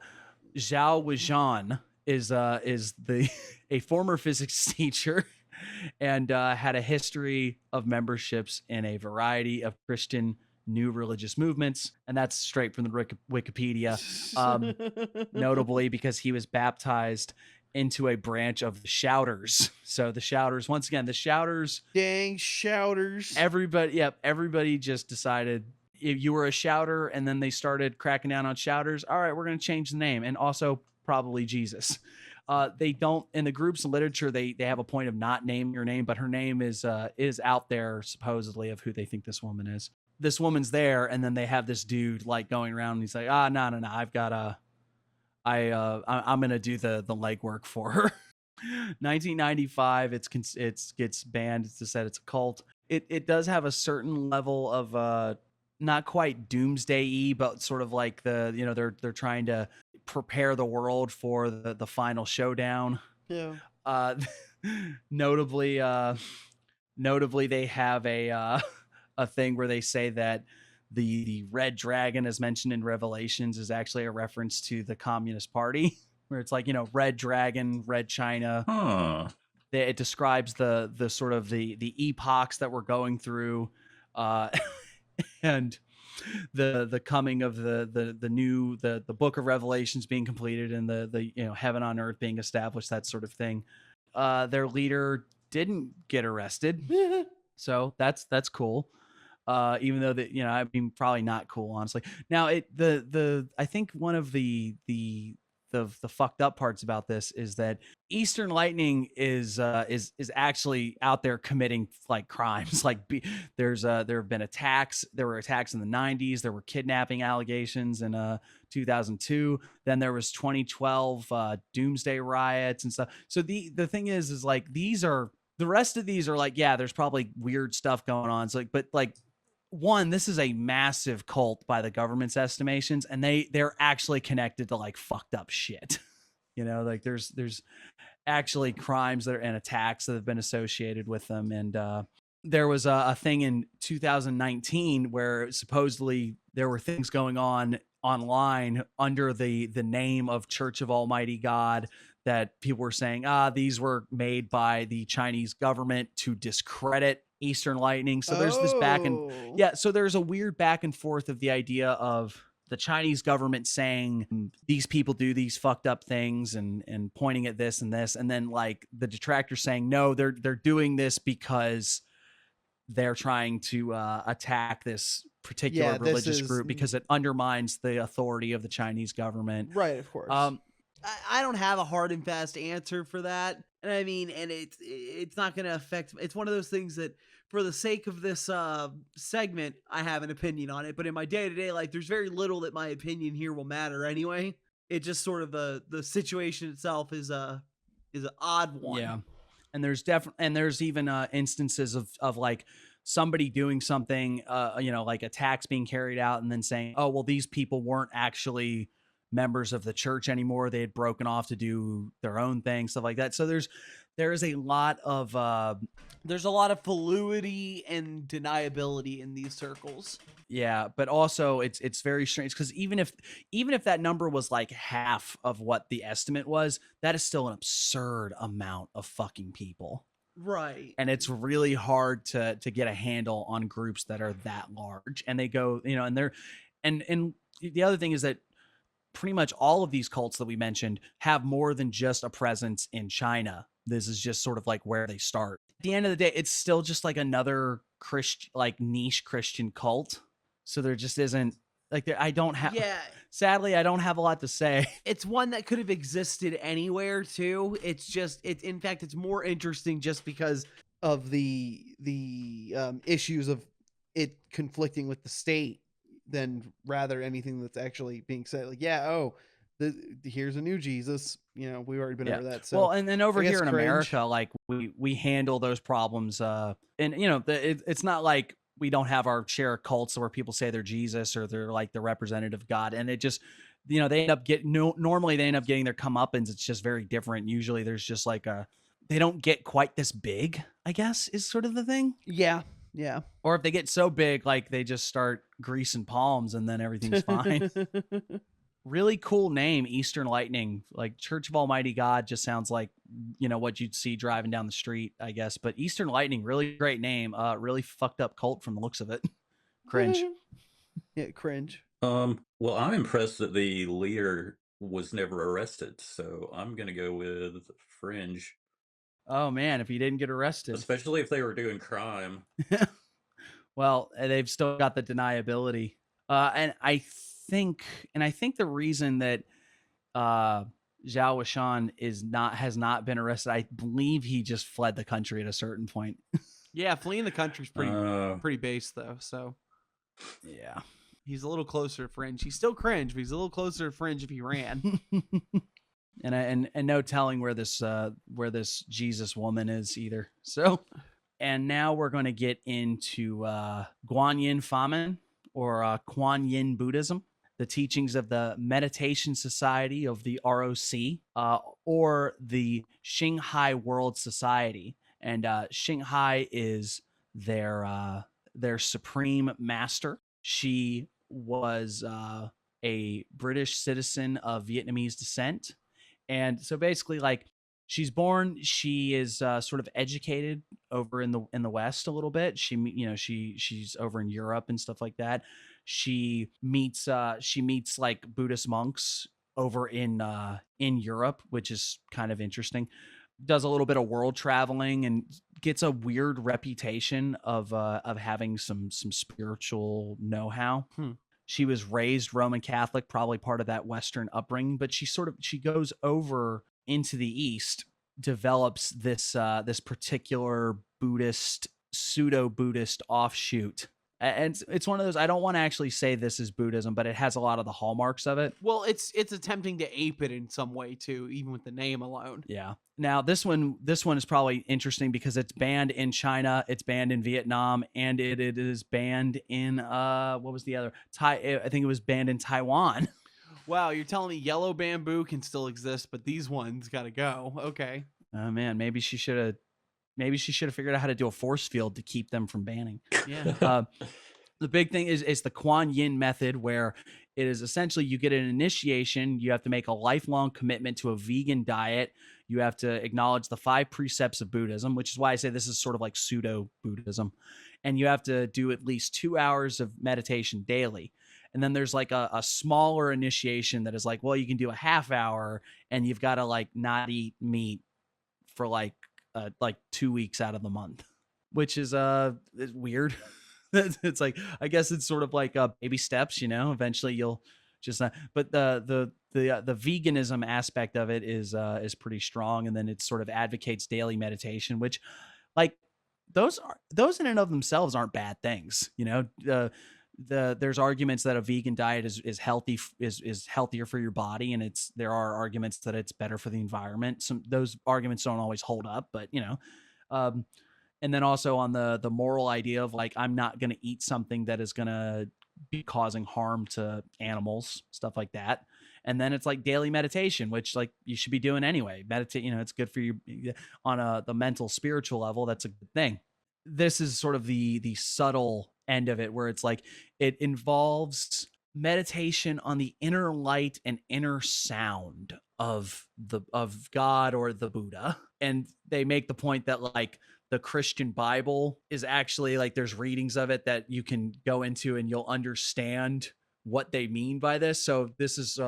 Weijian is a former physics teacher and had a history of memberships in a variety of Christian new religious movements, and that's straight from the Wikipedia. Notably because he was baptized into a branch of the Shouters. So the Shouters, once again, the Shouters, Dang Shouters. everybody just decided if you were a Shouter, and then they started cracking down on Shouters. All right, we're going to change the name, and also probably Jesus. They don't, in the group's literature, they have a point of not naming your name, but her name is out there supposedly of who they think this woman is. This woman's there, and then they have this dude like going around, and he's like, no, I've got I'm gonna do the legwork for her. 1995, it gets banned. It's said it's a cult. It does have a certain level of not quite doomsday-y, but sort of like they're trying to prepare the world for the final showdown. Yeah. Notably they have a thing where they say that the red dragon, as mentioned in Revelations, is actually a reference to the Communist Party, where it's like, red dragon, red China. Huh. It describes the sort of the epochs that we're going through, and the coming of the book of Revelations being completed, and the heaven on earth being established, that sort of thing. Their leader didn't get arrested, so that's cool. Even though that, I mean, probably not cool, honestly. Now, I think one of the fucked up parts about this is that Eastern Lightning is actually out there committing like crimes. Like there have been attacks. There were attacks in the 90s. There were kidnapping allegations in 2002. Then there was 2012 doomsday riots and stuff. So the thing is like the rest of these are like, yeah, there's probably weird stuff going on. So but one, this is a massive cult by the government's estimations, and they're actually connected to like fucked up shit. Like there's actually crimes and attacks that have been associated with them. And there was a thing in 2019 where supposedly there were things going on online under the name of Church of Almighty God that people were saying, these were made by the Chinese government to discredit Eastern Lightning. So there's this so there's a weird back and forth of the idea of the Chinese government saying these people do these fucked up things and pointing at this and this, and then like the detractors saying no, they're doing this because they're trying to attack this particular religious group because it undermines the authority of the Chinese government. Right, of course. I don't have a hard and fast answer for that. And I mean, and it's not going to affect, it's one of those things that for the sake of this segment, I have an opinion on it. But in my day-to-day life, there's very little that my opinion here will matter anyway. It just sort of the situation itself is an odd one. Yeah. And there's even instances of like somebody doing something, like attacks being carried out and then saying, oh, well, these people weren't actually members of the church anymore. They had broken off to do their own thing, stuff like that. So there is a lot of fluidity and deniability in these circles. Yeah, but also it's very strange because even if that number was like half of what the estimate was, that is still an absurd amount of fucking people. Right. And it's really hard to get a handle on groups that are that large. And they go, and they're and the other thing is that pretty much all of these cults that we mentioned have more than just a presence in China. This is just sort of like where they start. At the end of the day, it's still just like another niche Christian cult. So there just isn't Like I don't have. Yeah, Sadly, I don't have a lot to say. it's one that could have existed anywhere too. It's just in fact it's more interesting just because of the issues of it conflicting with the state than rather anything that's actually being said. Like, yeah, oh, here's a new Jesus. You know, we've already been over that. So well, and then over I guess here in Cringe. America, like we handle those problems. And you know, it's not like we don't have our share of cults where people say they're Jesus or they're like the representative God, and it just, you know, they end up getting normally they end up getting their comeuppance. It's just very different. Usually, there's just like they don't get quite this big, I guess, is sort of the thing. Yeah. Or if they get so big, like they just start greasing palms and then everything's fine. Really cool name, Eastern Lightning. Like Church of Almighty God just sounds like, you know, what you'd see driving down the street, I guess. But Eastern Lightning, really great name. Really fucked up cult from the looks of it. Cringe. Yeah, Cringe. Well, I'm impressed that the leader was never arrested, so I'm gonna go with Fringe. Oh man, if he didn't get arrested. Especially if they were doing crime. Well, they've still got the deniability. And I think the reason that Zhao Washan has not been arrested, I believe he just fled the country at a certain point. Yeah, fleeing the country's pretty base though. So yeah, he's a little closer to Fringe. He's still Cringe, but he's a little closer to Fringe if he ran. and no telling where this Jesus woman is either. So, and now we're going to get into Guanyin Famen, or Kuan Yin Buddhism, the teachings of the Meditation Society of the ROC, or the Xinghai World Society. And Xinghai is their supreme master. She was a British citizen of Vietnamese descent. And so basically, like, she's born, she is sort of educated over in the West a little bit. She's over in Europe and stuff like that. She meets like Buddhist monks over in Europe, which is kind of interesting. Does a little bit of world traveling and gets a weird reputation of having some spiritual know-how. She was raised Roman Catholic, probably part of that Western upbringing, but she goes over into the East, develops this particular Buddhist, pseudo-Buddhist offshoot. And it's one of those, I don't want to actually say this is Buddhism, but it has a lot of the hallmarks of it. Well, it's attempting to ape it in some way too, even with the name alone. Yeah. Now this one is probably interesting because it's banned in China, it's banned in Vietnam, and it is banned in what was the other? I think it was banned in Taiwan. Wow, you're telling me yellow bamboo can still exist, but these ones got to go. Okay. Oh man, maybe she should have figured out how to do a force field to keep them from banning. Yeah. The big thing is the Kuan Yin method, where it is essentially you get an initiation, you have to make a lifelong commitment to a vegan diet, you have to acknowledge the 5 precepts of Buddhism, which is why I say this is sort of like pseudo-Buddhism, and you have to do at least 2 hours of meditation daily. And then there's like a smaller initiation that is like, well, you can do a half hour and you've got to like not eat meat for like 2 weeks out of the month, which is weird. It's like, I guess it's sort of like baby steps, you know, eventually you'll just but the veganism aspect of it is pretty strong. And then it sort of advocates daily meditation, which like those in and of themselves aren't bad things. You know, there's arguments that a vegan diet is healthy, is healthier for your body, and there are arguments that it's better for the environment. Those arguments don't always hold up, but you know, and then also on the moral idea of like, I'm not going to eat something that is going to be causing harm to animals, stuff like that. And then it's like daily meditation, which like you should be doing anyway. Meditate, you know, it's good for you on the mental, spiritual level. That's a good thing. This is sort of the subtle end of it, where it's like it involves meditation on the inner light and inner sound of God or the Buddha. And they make the point that like the Christian Bible is actually like, there's readings of it that you can go into and you'll understand what they mean by this. So this is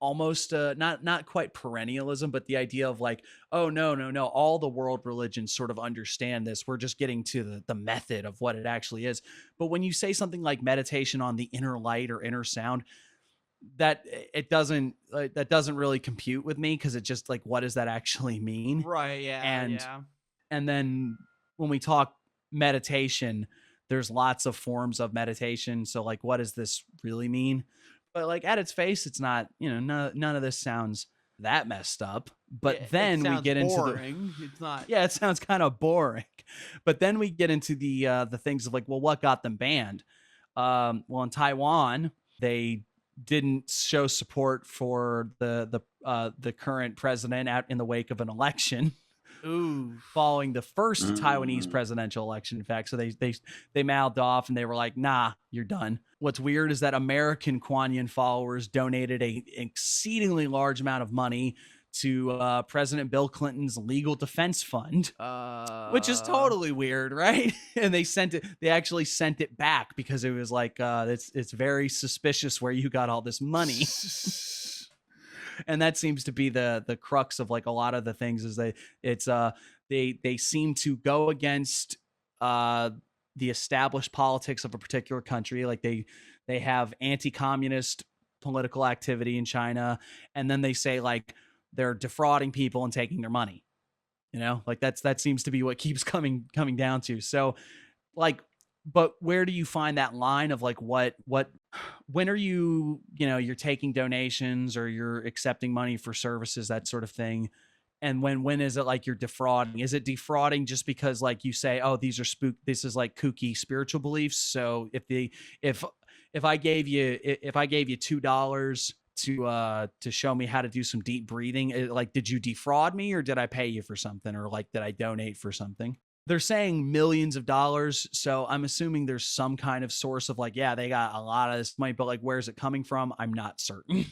almost not quite perennialism, but the idea of like, oh no, all the world religions sort of understand this. We're just getting to the method of what it actually is. But when you say something like meditation on the inner light or inner sound, that doesn't really compute with me, because it just like, what does that actually mean? Right. Yeah. Yeah. And then when we talk meditation, there's lots of forms of meditation. So like, what does this really mean? But like at its face, it's not, none of this sounds that messed up. But Yeah, then we get boring. into It's not. yeah, it sounds kind of boring. But then we get into the things of like, well, what got them banned? Well, in Taiwan, they didn't show support for the current president out in the wake of an election. Ooh. Following the first Taiwanese presidential election, in fact. So they mouthed off and they were like, nah, you're done. What's weird is that American Kuan Yin followers donated an exceedingly large amount of money to President Bill Clinton's legal defense fund, which is totally weird, right? And they actually sent it back because it was like, it's very suspicious where you got all this money. And that seems to be the crux of like a lot of the things, is they seem to go against the established politics of a particular country. Like they have anti-communist political activity in China, and then they say like they're defrauding people and taking their money. Like that seems to be what keeps coming down to. So like, but where do you find that line of like when are you're taking donations or you're accepting money for services, that sort of thing? And when is it like you're defrauding? Is it defrauding just because like you say, oh, this is like kooky spiritual beliefs. So if I gave you $2 to show me how to do some deep breathing, like, did you defraud me, or did I pay you for something, or like, did I donate for something? They're saying millions of dollars, so I'm assuming there's some kind of source of like, yeah, they got a lot of this money, but like, where's it coming from? I'm not certain.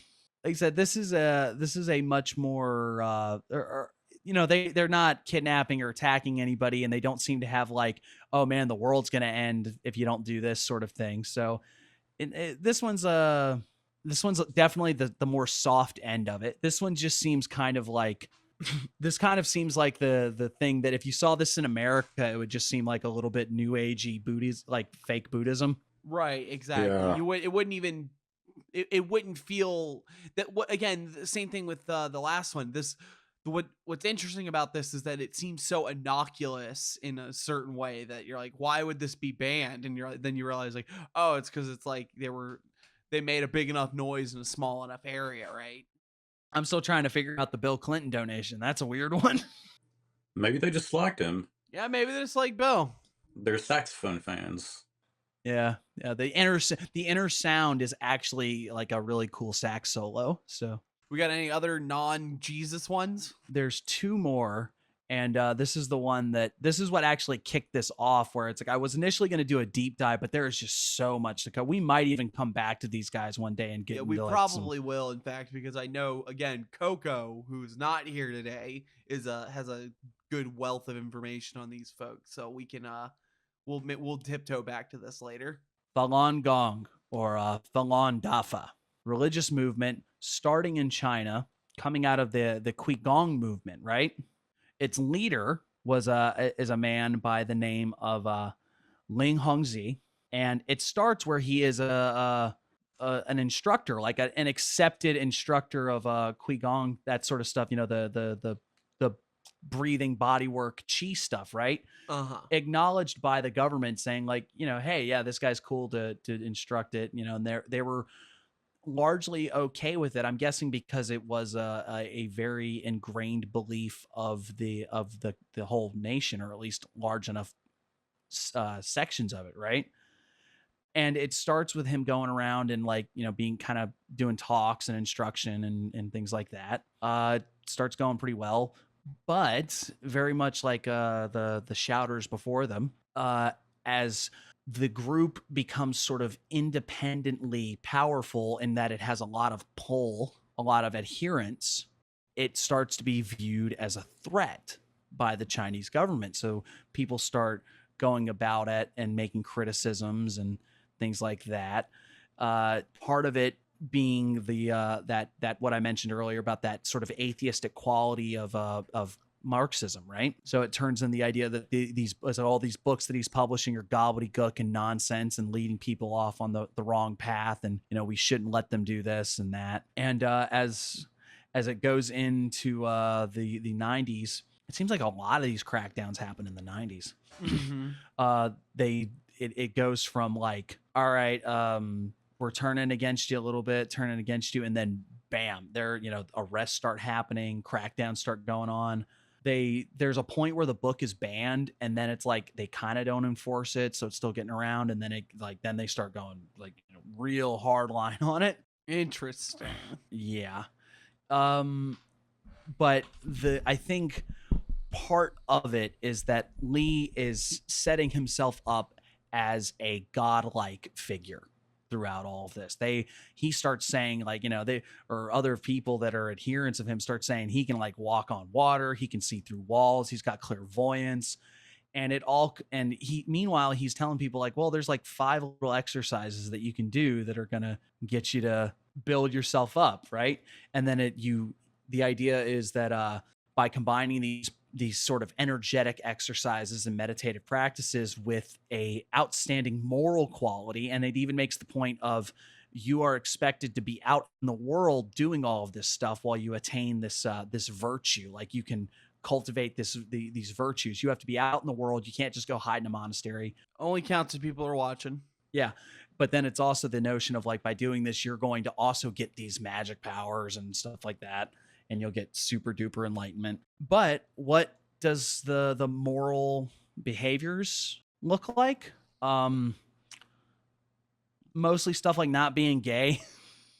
Like I said, this is a much more they're not kidnapping or attacking anybody, and they don't seem to have like, oh man, the world's gonna end if you don't do this sort of thing. So this one's definitely the more soft end of it. This one just seems kind of like this kind of seems like the thing that if you saw this in America, it would just seem like a little bit new agey Buddhism, like fake Buddhism. Right, exactly. Yeah. It wouldn't even it wouldn't feel that. What again? The same thing with the last one. What's interesting about this is that it seems so innocuous in a certain way that you're like, why would this be banned? And then you realize like, oh, it's because it's like they made a big enough noise in a small enough area, right? I'm still trying to figure out the Bill Clinton donation. That's a weird one. Maybe they just liked him. Yeah, maybe they're just like Bill. They're saxophone fans. Yeah. The inner sound is actually like a really cool sax solo. So we got any other non-Jesus ones? There's two more. And this is what actually kicked this off, where it's like, I was initially going to do a deep dive, but there is just so much to cover. We might even come back to these guys one day and get we probably will, in fact, because I know, again, Coco, who's not here today, has a good wealth of information on these folks. So we can we'll tiptoe back to this later. Falun Gong, or Falun Dafa, religious movement starting in China, coming out of the Qigong movement, right? Its leader is a man by the name of Ling Hongzi, and it starts where he is an instructor, like an accepted instructor of Qigong, that sort of stuff. The breathing, body work, qi stuff, right? Acknowledged by the government, saying like, hey, yeah, this guy's cool to instruct it. And they were largely okay with it. I'm guessing because it was a very ingrained belief of the whole nation, or at least large enough sections of it, right? And it starts with him going around and like, being kind of doing talks and instruction and things like that. Starts going pretty well, but very much like the shouters before them, as the group becomes sort of independently powerful in that it has a lot of pull, a lot of adherence, it starts to be viewed as a threat by the Chinese government. So people start going about it and making criticisms and things like that. Part of it being the that what I mentioned earlier about that sort of atheistic quality of Marxism, right? So it turns in the idea that all these books that he's publishing are gobbledygook and nonsense and leading people off on the wrong path, and we shouldn't let them do this and that. And as it goes into the 90s, it seems like a lot of these crackdowns happen in the 90s. It goes from like, all right, we're turning against you a little bit, turning against you, and then bam, arrests start happening, crackdowns start going on. There's a point where the book is banned, and then it's like they kind of don't enforce it, so it's still getting around, and then then they start going like real hard line on it. Interesting. Yeah. But I think part of it is that Lee is setting himself up as a godlike figure throughout all of this. He starts saying like, or other people that are adherents of him start saying he can like walk on water, he can see through walls, he's got clairvoyance, meanwhile he's telling people like, well, there's like 5 little exercises that you can do that are gonna get you to build yourself up, right? And then the idea is that by combining these sort of energetic exercises and meditative practices with a outstanding moral quality, and it even makes the point of you are expected to be out in the world doing all of this stuff while you attain this virtue. Like you can cultivate these virtues. You have to be out in the world. You can't just go hide in a monastery. Only counts if people are watching. Yeah. But then it's also the notion of like, by doing this, you're going to also get these magic powers and stuff like that, and you'll get super duper enlightenment. But what does the moral behaviors look like? Mostly stuff like not being gay.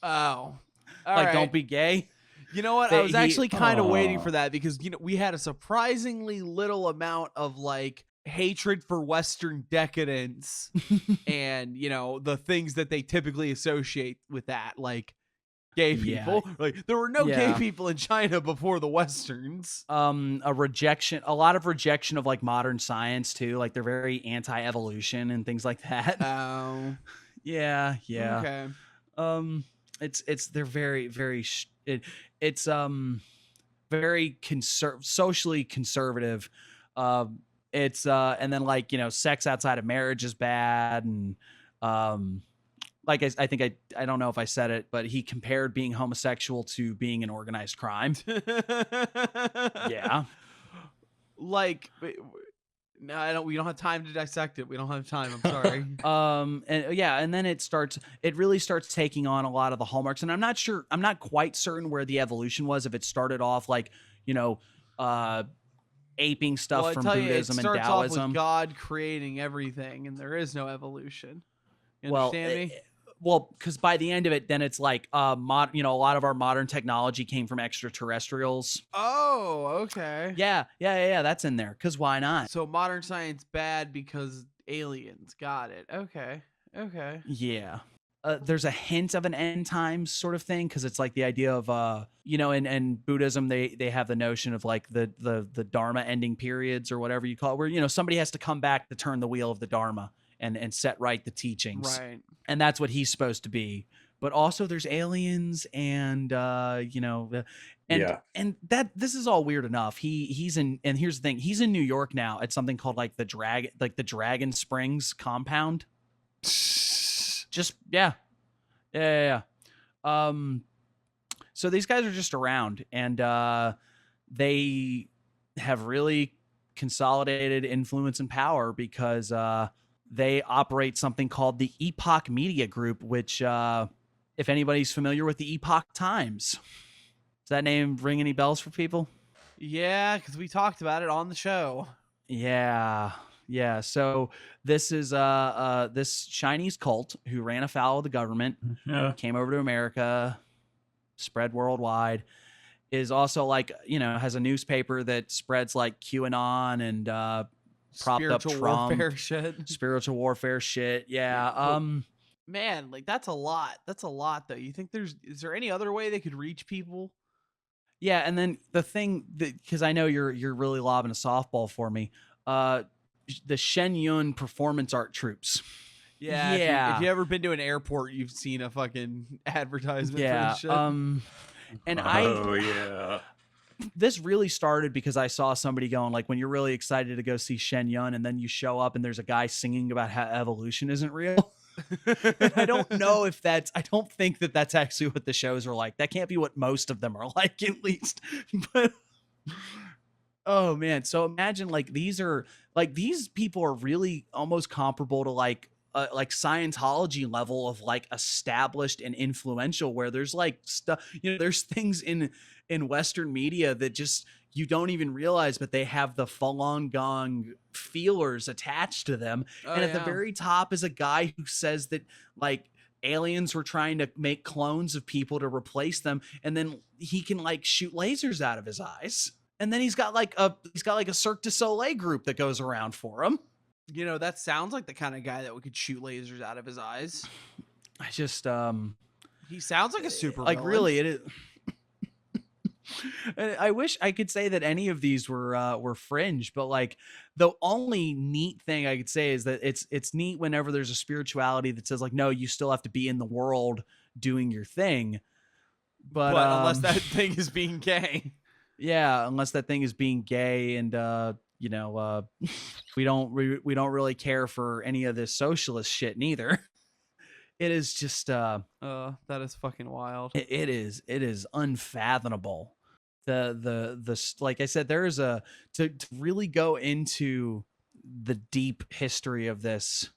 Oh, like don't be gay. You know what? I was actually kind of waiting for that because we had a surprisingly little amount of like hatred for Western decadence and the things that they typically associate with that, like gay people. Like there were no gay people in China before the Westerns. A lot of rejection of like modern science too. Like they're very anti-evolution and things like that. Oh, yeah. Okay. They're very very very socially conservative. And then like sex outside of marriage is bad, and like I think I don't know if I said it, but he compared being homosexual to being an organized crime. Yeah. Like, no, we don't have time to dissect it. We don't have time. I'm sorry. And then it really starts taking on a lot of the hallmarks, and I'm not quite certain where the evolution was. If it started off like, aping stuff from Buddhism and Taoism. It starts off with God creating everything, and there is no evolution. You understand me? Well, because by the end of it, then it's like a lot of our modern technology came from extraterrestrials. Oh, okay. Yeah. That's in there. Because why not? So modern science bad because aliens. Got it. Okay. Yeah. There's a hint of an end times sort of thing, because it's like the idea of in Buddhism they have the notion of like the Dharma ending periods or whatever you call it, where somebody has to come back to turn the wheel of the Dharma and set right the teachings. Right. And that's what he's supposed to be. But also there's aliens and and that this is all weird enough. He's in, and here's the thing, he's in New York now at something called like the Dragon Springs compound. Just yeah. So these guys are just around, and they have really consolidated influence and power because they operate something called the Epoch Media Group, which if anybody's familiar with the Epoch Times, does that name ring any bells for people? Yeah, because we talked about it on the show. Yeah. So this is this Chinese cult who ran afoul of the government, came over to America, spread worldwide, is also like, has a newspaper that spreads like QAnon and propped up Trump. Spiritual warfare shit. Yeah. Man, like that's a lot. That's a lot though. You think is there any other way they could reach people? Yeah, and then the thing that, because I know you're really lobbing a softball for me, the Shen Yun performance art troops Yeah. Yeah. If you ever been to an airport, you've seen a fucking advertisement for Yeah. this shit. And Oh yeah. this really started because I saw somebody going like, when you're really excited to go see Shen Yun and then you show up and there's a guy singing about how evolution isn't real. And I don't know if I don't think that that's actually what the shows are like. That can't be what most of them are like, at least. But oh man. So imagine like these people are really almost comparable to like Scientology level of like established and influential, where there's like stuff, there's things in Western media that just you don't even realize, but they have the Falun Gong feelers attached to them. And at the very top is a guy who says that like aliens were trying to make clones of people to replace them, and then he can like shoot lasers out of his eyes. And then he's got like a Cirque du Soleil group that goes around for him. That sounds like the kind of guy that we could shoot lasers out of his eyes. I just he sounds like a super like villain. really it is. And I wish I could say that any of these were Fringe, but like the only neat thing I could say is that it's neat whenever there's a spirituality that says like, no, you still have to be in the world doing your thing. But unless that thing is being gay. Yeah, unless that thing is being gay, and we don't really care for any of this socialist shit neither. It is just that is fucking wild. It is unfathomable. The like I said, there is to really go into the deep history of this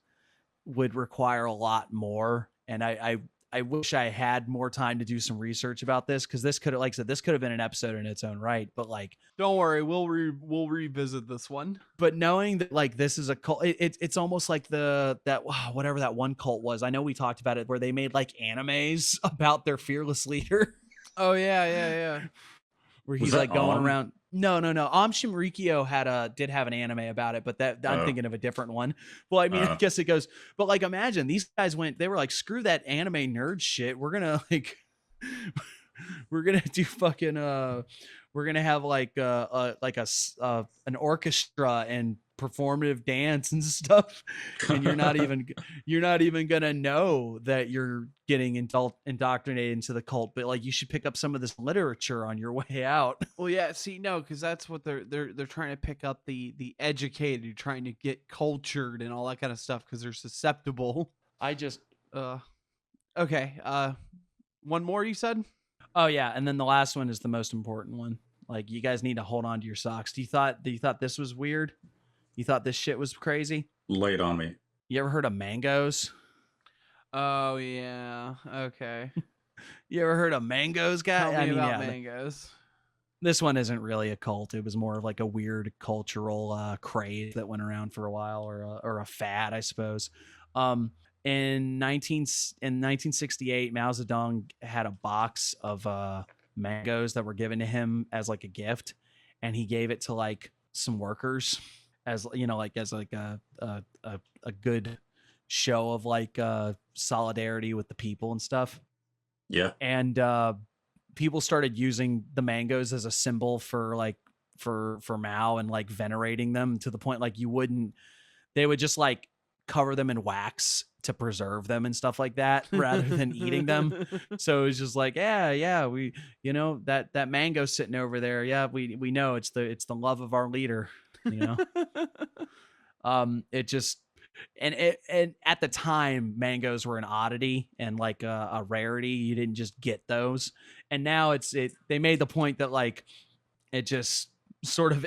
would require a lot more, and I wish I had more time to do some research about this, because this could have, like I said, this could have been an episode in its own right. But like, don't worry, we'll revisit this one. But knowing that like this is a cult, it's almost like whatever that one cult was. I know we talked about it, where they made like animes about their fearless leader. Oh yeah. Where he's like going around. No. Shinrikyo did have an anime about it, but I'm thinking of a different one. Well, I mean, I guess it goes, but like, imagine these guys they were like, screw that anime nerd shit. We're gonna do fucking, we're gonna have like an orchestra and performative dance and stuff, and you're not even gonna know that you're getting indoctrinated into the cult. But like, you should pick up some of this literature on your way out. Well, yeah, see, no, because that's what they're trying to pick up, the educated, trying to get cultured and all that kind of stuff, because they're susceptible. I just okay, one more you said? Oh yeah, and then the last one is the most important one. Like, you guys need to hold on to your socks. You thought this was weird? You thought this shit was crazy? Lay it on me. You ever heard of mangoes? Oh yeah. Okay. You ever heard of mangoes, guy? Tell me about mangoes. This one isn't really a cult. It was more of like a weird cultural craze that went around for a while, or a fad, I suppose. In 1968, Mao Zedong had a box of mangoes that were given to him as like a gift, and he gave it to like some workers as a good show of like solidarity with the people and stuff. Yeah. And people started using the mangoes as a symbol for Mao, and like venerating them to the point like they would just like cover them in wax to preserve them and stuff like that, rather than eating them. So it's just like, yeah, we, that mango sitting over there. Yeah, we know it's the love of our leader, it just, and at the time, mangoes were an oddity and like a rarity. You didn't just get those. And now they made the point that like, it just sort of,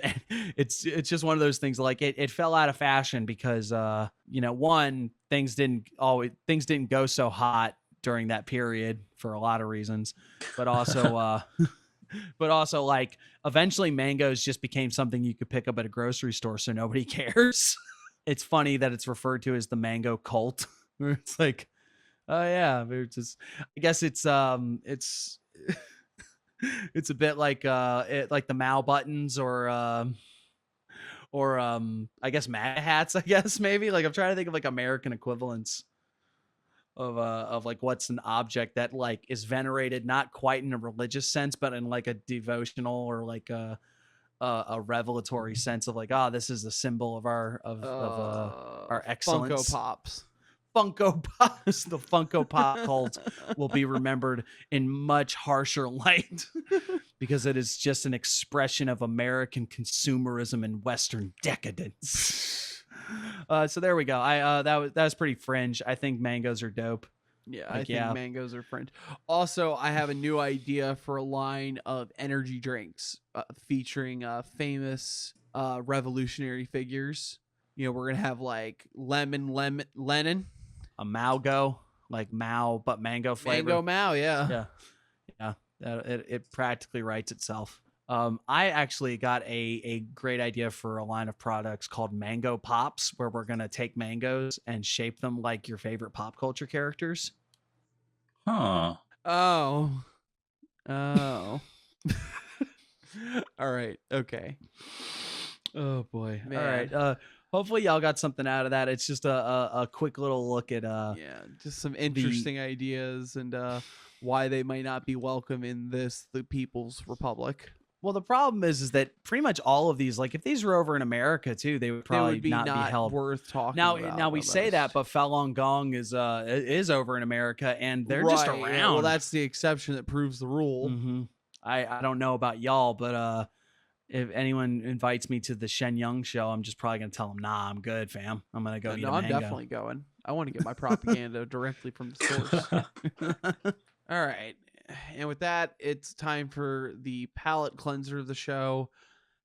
it's just one of those things, like it fell out of fashion because one, things didn't go so hot during that period for a lot of reasons, but also like eventually mangoes just became something you could pick up at a grocery store, so nobody cares. It's funny that it's referred to as the mango cult, where it's like, oh yeah, I guess it's it's a bit like like the Mao buttons, or I guess MAGA hats, I guess, maybe. Like, I'm trying to think of like American equivalents of like what's an object that like is venerated not quite in a religious sense, but in like a devotional or like a revelatory sense of like, this is the symbol of our excellence. Funko Pops. Funko Pops. The Funko Pop cult will be remembered in much harsher light because it is just an expression of American consumerism and Western decadence. So there we go. That was pretty Fringe. I think mangoes are dope. Yeah, Like, I think mangoes are Fringe. Also, I have a new idea for a line of energy drinks featuring famous revolutionary fgatures. You know, we're gonna have like Lennon, a Malgo, like Mao but mango flavor. Mango Mao, yeah. It practically writes itself. I actually got a great idea for a line of products called Mango Pops, where we're gonna take mangoes and shape them like your favorite pop culture characters. Huh. Oh. All right. Okay. Oh boy. Man. All right. Hopefully y'all got something out of that. It's just a quick little look at just some interesting ideas and why they might not be welcome in the People's Republic. Well, the problem is that pretty much all of these, like if these were over in America too, they would probably not be held worth talking now. about. Now we say that, but Falun Gong is over in America, and they're just around. Yeah, well, that's the exception that proves the rule. Mm-hmm. I don't know about y'all, but if anyone invites me to the Shen show, I'm just probably gonna tell them, nah, I'm good, fam. I'm gonna go eat a mango. I'm definitely going. I want to get my propaganda directly from the source. All right. And with that, it's time for the palate cleanser of the show.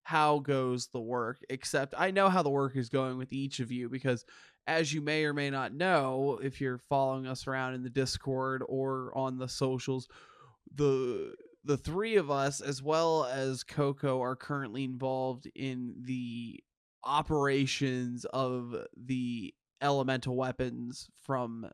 How goes the work? Except I know how the work is going with each of you because, as you may or may not know, if you're following us around in the Discord or on the socials, the three of us, as well as Coco, are currently involved in the operations of the elemental weapons from,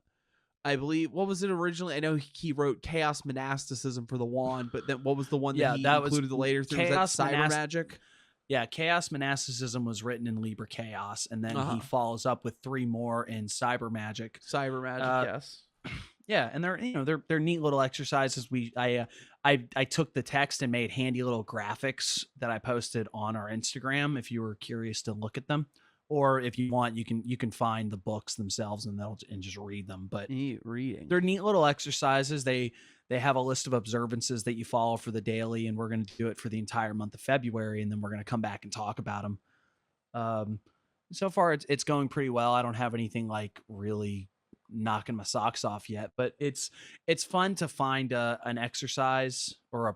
I believe, what was it originally? I know he wrote Chaos Monasticism for the wand, but then what was the one that he included the later thing? Was that Cyber Magic? Yeah, Chaos Monasticism was written in Liber Chaos, and then he follows up with 3 more in Cyber Magic. Cyber Magic, yes. Yeah, and they're neat little exercises. I took the text and made handy little graphics that I posted on our Instagram if you were curious to look at them. Or if you want, you can find the books themselves and just read them. But reading, they're neat little exercises. They have a list of observances that you follow for the daily, and we're going to do it for the entire month of February, and then we're going to come back and talk about them. So far, it's going pretty well. I don't have anything like really knocking my socks off yet, but it's fun to find an exercise or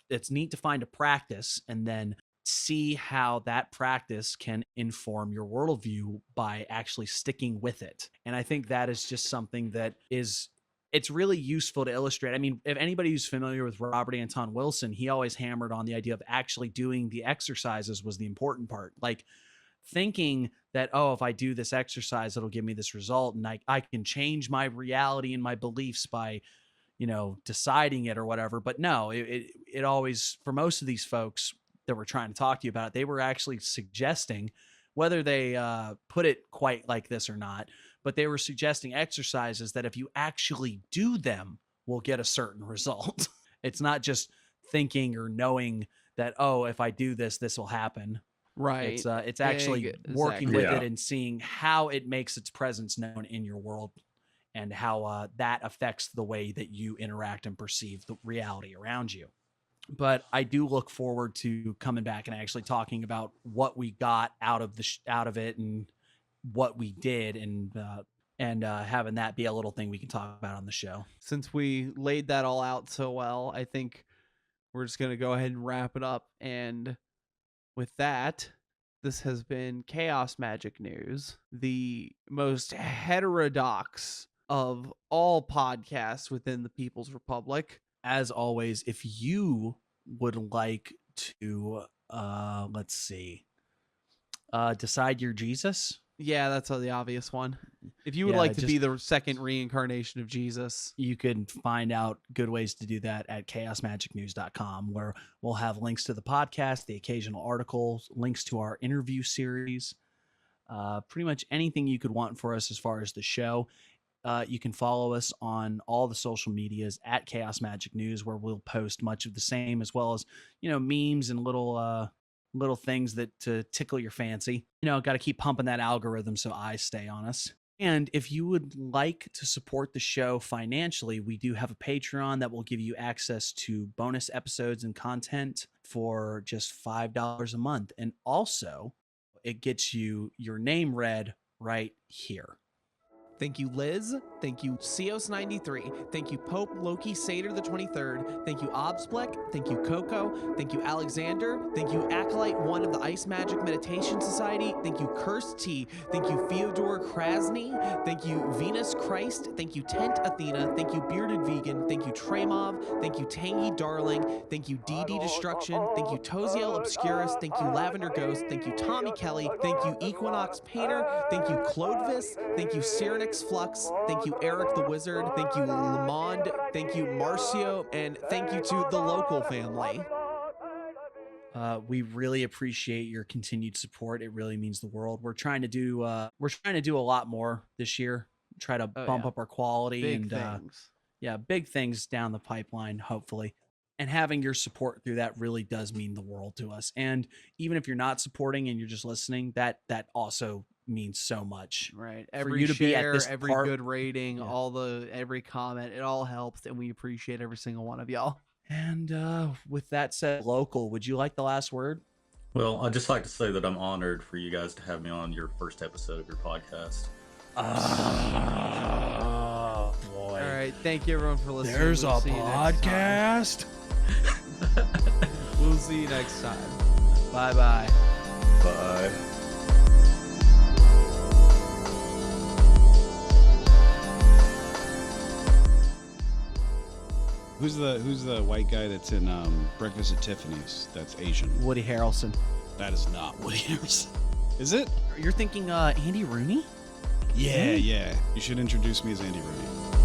it's neat to find a practice and then see how that practice can inform your worldview by actually sticking with it. And I think that is just something that it's really useful to illustrate. I mean, if anybody who's familiar with Robert Anton Wilson, he always hammered on the idea of actually doing the exercises was the important part. Like thinking that, oh, if I do this exercise, it'll give me this result. And I can change my reality and my beliefs by, deciding it or whatever. But no, it always, for most of these folks that were trying to talk to you about it, they were actually suggesting, whether they put it quite like this or not, but they were suggesting exercises that if you actually do them will get a certain result. It's not just thinking or knowing that, oh, if I do this, this will happen. Right. It's actually working with it and seeing how it makes its presence known in your world and how that affects the way that you interact and perceive the reality around you. But I do look forward to coming back and actually talking about what we got out of it and what we did and having that be a little thing we can talk about on the show. Since we laid that all out so well, I think we're just going to go ahead and wrap it up. And with that, this has been Chaos Magic News, the most heterodox of all podcasts within the People's Republic. As always, if you would like to, decide your Jesus. Yeah, that's the obvious one. If you would like to be the second reincarnation of Jesus, you can find out good ways to do that at chaosmagicnews.com, where we'll have links to the podcast, the occasional articles, links to our interview series, pretty much anything you could want for us as far as the show. You can follow us on all the social medias at Chaos Magic News, where we'll post much of the same, as well as, memes and little things that to tickle your fancy. Got to keep pumping that algorithm so eyes stay on us. And if you would like to support the show financially, we do have a Patreon that will give you access to bonus episodes and content for just $5 a month. And also, it gets you your name read right here. Thank you, Liz. Thank you, Cios93. Thank you, Pope Loki Satyr the 23rd. Thank you, Obsplek. Thank you, Coco. Thank you, Alexander. Thank you, Acolyte 1 of the Ice Magic Meditation Society. Thank you, Cursed T. Thank you, Fyodor Krasny. Thank you, Venus Christ. Thank you, Tent Athena. Thank you, Bearded Vegan. Thank you, Tremov. Thank you, Tangy Darling. Thank you, DD Destruction. Thank you, Toziel Obscurus. Thank you, Lavender Ghost. Thank you, Tommy Kelly. Thank you, Equinox Painter. Thank you, Clodvis. Thank you, Cyrenix Flux. Thank you, Eric the Wizard. Thank you, Lamond. Thank you, Marcio. And thank you to the local family. We really appreciate your continued support. It really means the world. We're trying to do a lot more this year. Try to bump up our quality Big things. Big things down the pipeline, hopefully. And having your support through that really does mean the world to us. And even if you're not supporting and you're just listening, that also means so much. Right. For Every you to be at share, this every part- good rating, every comment, it all helps, and we appreciate every single one of y'all. And with that said, Local, would you like the last word? Well, I'd just like to say that I'm honored for you guys to have me on your first episode of your podcast. Oh, boy. All right. Thank you, everyone, for listening. There's We'll a see you next time. podcast. We'll see you next time. Bye-bye. Bye. Who's the white guy that's in Breakfast at Tiffany's? That's Asian. Woody Harrelson. That is not Woody Harrelson. Is it? You're thinking Andy Rooney? Yeah. You should introduce me as Andy Rooney.